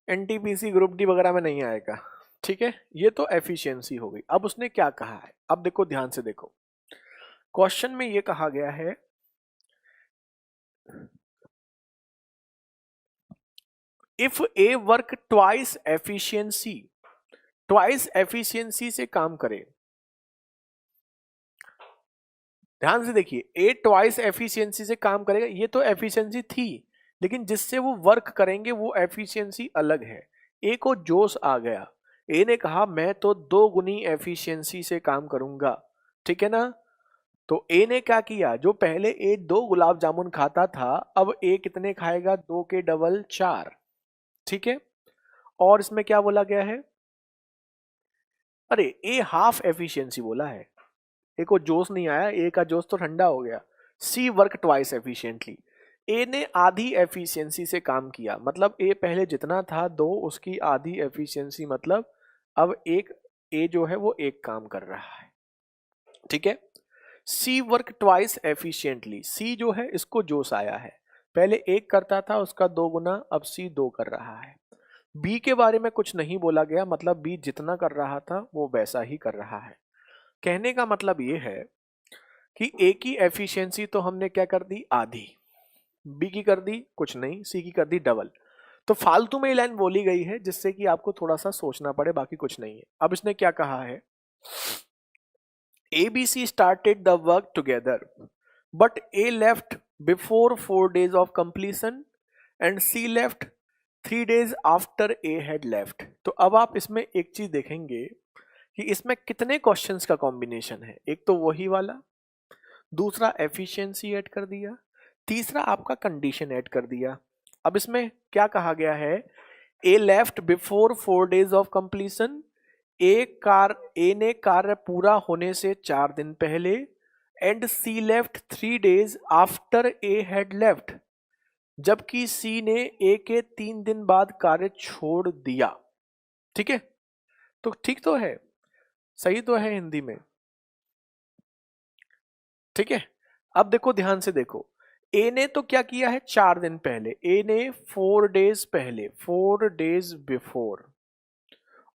एनटीपीसी ग्रुप डी वगैरह में नहीं आएगा। ठीक है, ये तो एफिशिएंसी हो गई। अब उसने क्या कहा है, अब देखो ध्यान से देखो, क्वेश्चन में ये कहा गया है if A work twice efficiency, twice efficiency से काम करे, ध्यान से देखिए, ए ट्वाइस एफिशिएंसी से काम करेगा, ये तो एफिशिएंसी थी, लेकिन जिससे वो वर्क करेंगे वो एफिशिएंसी अलग है। ए को जोश आ गया, ए ने कहा मैं तो 2 गुनी एफिशिएंसी से काम करूंगा, ठीक है ना। तो ए ने क्या किया, जो पहले ए 2 गुलाब जामुन खाता था, अब ए कितने खाएगा, 2 के डबल 4, ठीक है। और इसमें क्या बोला गया है, अरे ए हाफ एफिशिएंसी बोला है, ए को जोश नहीं आया, ए का जोश तो ठंडा हो गया। सी वर्क ट्वाइस एफिशिएंटली, ए ने आधी एफिशिएंसी से काम किया, मतलब ए पहले जितना था 2 उसकी आधी एफिशिएंसी, मतलब अब एक ए जो है वो एक काम कर रहा है, ठीक है। सी वर्क ट्वाइस एफिशिएंटली, सी जो है इसको जोश आया है, पहले एक करता था उसका 2 गुना, अब सी 2 कर रहा है। बी के बारे में कुछ नहीं बोला गया, मतलब बी जितना कर रहा था वो वैसा ही कर रहा है। कहने का मतलब ये है कि ए की एफिशिएंसी तो हमने क्या कर दी, आधी, बी की कर दी कुछ नहीं, सी की कर दी डबल, तो फालतू में ये लाइन बोली गई है जिससे कि आपको थोड़ा सा सोचना पड़े, बाकी कुछ नहीं है। अब इसने क्या कहा है, ABC started the work together, but A left before 4 days of completion and C left 3 days after A had left। तो अब आप इसमें एक चीज देखेंगे कि इसमें कितने क्वेश्चंस का कॉम्बिनेशन है, एक तो वही वाला, दूसरा एफिशिएंसी ऐड कर दिया, तीसरा आपका कंडीशन ऐड कर दिया। अब इसमें क्या कहा गया है, A left before 4 days of completion, A ने कार्य पूरा होने से 4 दिन पहले, and C left 3 days after A had left, जबकि सी ने ए के 3 दिन बाद कार्य छोड़ दिया। ठीक है, तो ठीक तो है, सही तो है हिंदी में, ठीक है। अब देखो ध्यान से देखो, ए ने तो क्या किया है 4 दिन पहले, ए ने 4 days पहले, 4 days बिफोर,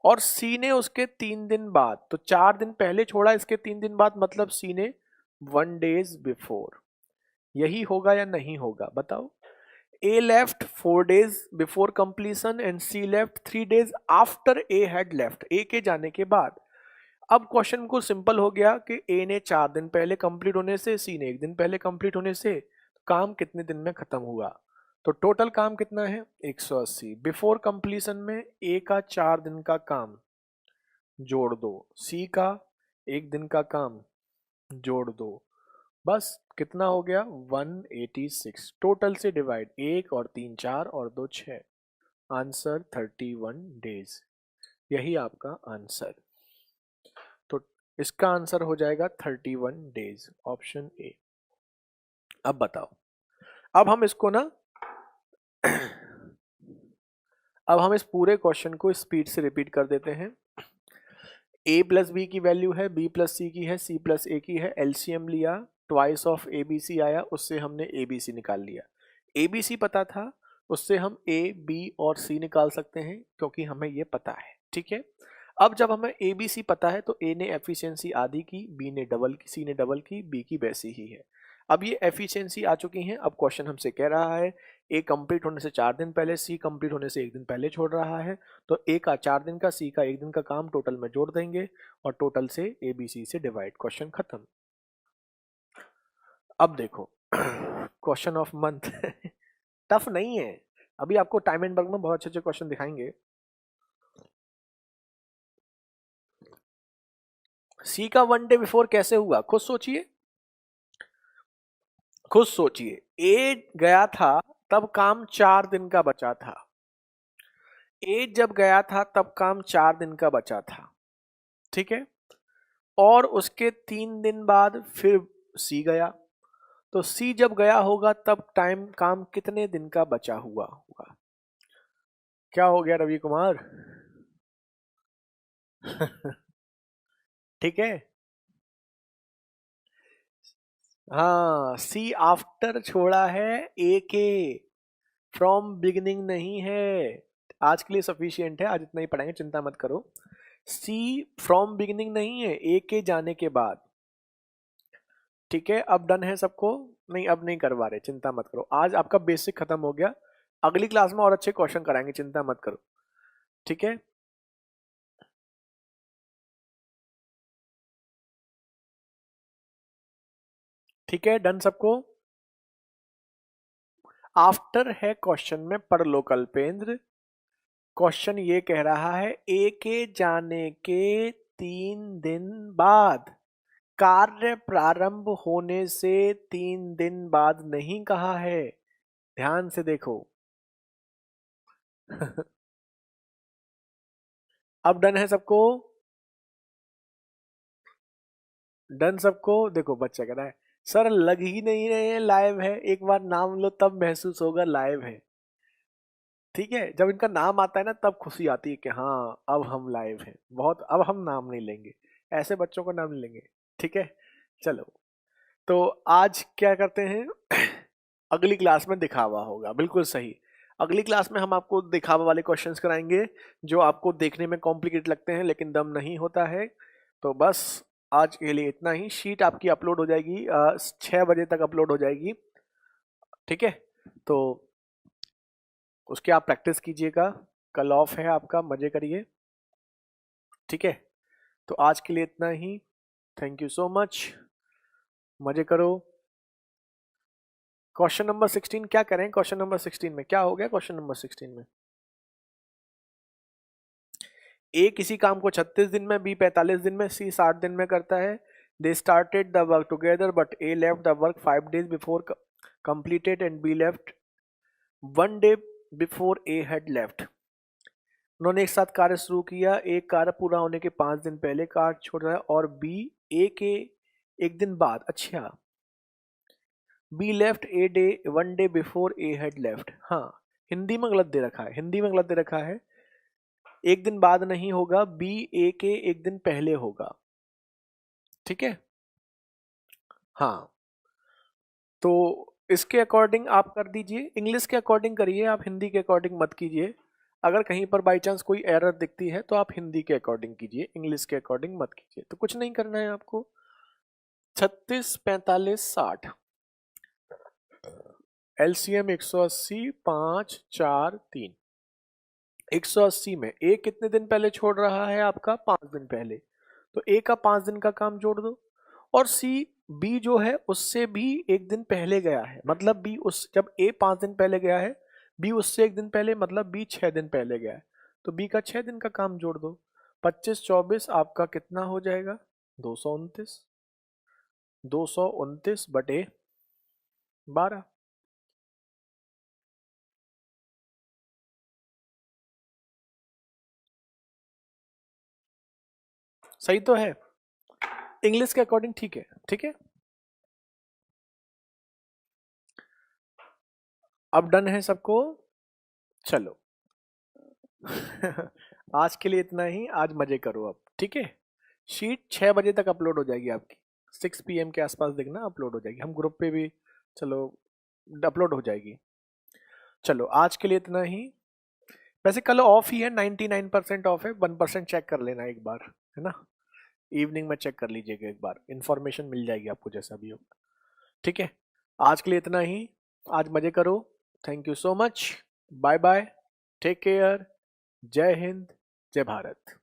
और सी ने उसके 3 दिन बाद, तो 4 दिन पहले छोड़ा, इसके 3 दिन बाद, मतलब सी ने 1 days बिफोर। यही होगा या नहीं होगा बताओ, A left 4 days before completion and C left 3 days after A had left, A के जाने के बाद। अब क्वेश्चन को सिंपल हो गया कि ए ने 4 दिन पहले कंप्लीट होने से, सी ने 1 दिन पहले कंप्लीट होने से, काम कितने दिन में खत्म हुआ, तो टोटल काम कितना है 180। बिफोर कंप्लीशन में ए का 4 दिन का काम जोड़ दो, सी का 1 दिन का काम जोड़ दो, बस कितना हो गया 186, टोटल से डिवाइड, 1 और 3 4 और 2 6, आंसर 31 डेज, यही आपका आंसर। तो इसका आंसर हो जाएगा 31 डेज, ऑप्शन ए। अब बताओ, अब हम इसको ना अब हम इस पूरे क्वेश्चन को स्पीड से रिपीट कर देते हैं। a प्लस बी की वैल्यू है, b प्लस सी की है, c प्लस a की है, एलसीएम लिया, twice of A B C आया, उससे हमने ए बी सी निकाल लिया। ए बी सी पता था, उससे हम a b और c निकाल सकते हैं क्योंकि हमें ये पता है, ठीक है। अब जब हमें ए बी सी पता है तो a ने एफिशिएंसी आधी की, b ने डबल की, c ने डबल की, b की वैसी ही है। अब ये एफिशिएंसी आ चुकी है। अब क्वेश्चन हमसे कह रहा है ए कंप्लीट होने से 4 दिन पहले, सी कंप्लीट होने से 1 दिन पहले छोड़ रहा है, तो ए का 4 दिन का, सी का 1 दिन का काम टोटल में जोड़ देंगे और टोटल से ए बी सी से डिवाइड, क्वेश्चन खत्म। अब देखो क्वेश्चन ऑफ मंथ टफ नहीं है, अभी आपको टाइम एंड वर्क में बहुत अच्छे अच्छे क्वेश्चन दिखाएंगे। सी का 1 डे बिफोर कैसे हुआ, खुद सोचिए, खुद सोचिए। ए गया था तब काम 4 दिन का बचा था, ए जब गया था तब काम 4 दिन का बचा था, ठीक है। और उसके 3 दिन बाद फिर सी गया, तो सी जब गया होगा तब टाइम काम कितने दिन का बचा हुआ होगा। क्या हो गया रवि कुमार ठीक है। हाँ, सी आफ्टर छोड़ा है ए के, फ्रॉम बिगिनिंग नहीं है। आज के लिए सफिशियंट है, आज इतना ही पढ़ाएंगे, चिंता मत करो। सी फ्रॉम बिगिनिंग नहीं है, ए के जाने के बाद, ठीक है। अब डन है सबको, नहीं अब नहीं करवा रहे, चिंता मत करो, आज आपका बेसिक खत्म हो गया। अगली क्लास में और अच्छे क्वेश्चन कराएंगे, चिंता मत करो, ठीक है। ठीक है, डन सबको। आफ्टर है क्वेश्चन में परलोकल्पेंद्र, क्वेश्चन ये कह रहा है ए के जाने के 3 दिन बाद, कार्य प्रारंभ होने से 3 दिन बाद नहीं कहा है, ध्यान से देखो अब डन है सबको, डन सबको। देखो बच्चा कह रहा है सर लग ही नहीं रहे हैं लाइव है, एक बार नाम लो तब महसूस होगा लाइव है, ठीक है। जब इनका नाम आता है ना तब खुशी आती है कि हाँ अब हम लाइव हैं, बहुत, अब हम नाम नहीं लेंगे, ऐसे बच्चों को नाम नहीं लेंगे, ठीक है। चलो, तो आज क्या करते हैं अगली क्लास में दिखावा होगा, बिल्कुल सही। अगली क्लास में हम आपको दिखावा वाले क्वेश्चंस कराएंगे जो आपको देखने में कॉम्प्लिकेट लगते हैं लेकिन दम नहीं होता है। तो बस आज के लिए इतना ही। शीट आपकी अपलोड हो जाएगी 6 बजे तक अपलोड हो जाएगी, ठीक है। तो उसकी आप प्रैक्टिस कीजिएगा, कल ऑफ है आपका, मजे करिए, ठीक है। तो आज के लिए इतना ही, थैंक यू सो मच, मजे करो। क्वेश्चन नंबर 16 क्या करें, क्वेश्चन नंबर 16 में क्या हो गया, क्वेश्चन नंबर 16 में ए किसी काम को 36 दिन में, बी 45 दिन में, सी 60 दिन में करता है। They started the work together but A left the work 5 days before completed and B left 1 day before A had left. उन्होंने एक साथ कार्य शुरू किया, एक कार्य पूरा होने के 5 दिन पहले कार्य छोड़ रहा है और बी ए के 1 दिन बाद, अच्छा। Be left a day 1 day before A had left, हाँ हिंदी में गलत दे रखा है, हिंदी में गलत दे रखा है, 1 दिन बाद नहीं होगा, बी ए के 1 दिन पहले होगा, ठीक है। हाँ, तो इसके अकॉर्डिंग आप कर दीजिए, इंग्लिश के अकॉर्डिंग करिए, आप हिंदी के अकॉर्डिंग मत कीजिए। अगर कहीं पर बाई चांस कोई एरर दिखती है तो आप हिंदी के अकॉर्डिंग कीजिए, इंग्लिश के अकॉर्डिंग मत कीजिए। तो कुछ नहीं करना है आपको, 36 45 60 एलसीएम 180 5 4 3, 180 में ए कितने दिन पहले छोड़ रहा है आपका, 5 दिन पहले, तो ए का 5 दिन का काम जोड़ दो। और सी बी जो है उससे भी 1 दिन पहले गया है, मतलब बी उस जब ए 5 दिन पहले गया है, बी उससे 1 दिन पहले, मतलब बी 6 दिन पहले गया है, तो बी का 6 दिन का काम जोड़ दो। 25 24 आपका कितना हो जाएगा, 229, 229/12। सही तो है, इंग्लिश के अकॉर्डिंग ठीक है, ठीक है। अब डन है सबको, चलो आज के लिए इतना ही, आज मजे करो अब, ठीक है। शीट 6 बजे तक अपलोड हो जाएगी आपकी, 6 PM के आसपास देखना अपलोड हो जाएगी, हम ग्रुप पे भी चलो अपलोड हो जाएगी। चलो आज के लिए इतना ही, वैसे कल ऑफ ही है, 99% ऑफ है, 1% चेक कर लेना एक बार, है ना, इवनिंग में चेक कर लीजिएगा एक बार, इंफॉर्मेशन मिल जाएगी आपको जैसा भी हो। ठीक है, आज के लिए इतना ही। आज मजे करो। Thank you so much. Bye bye. Take care. जय हिंद। जय भारत।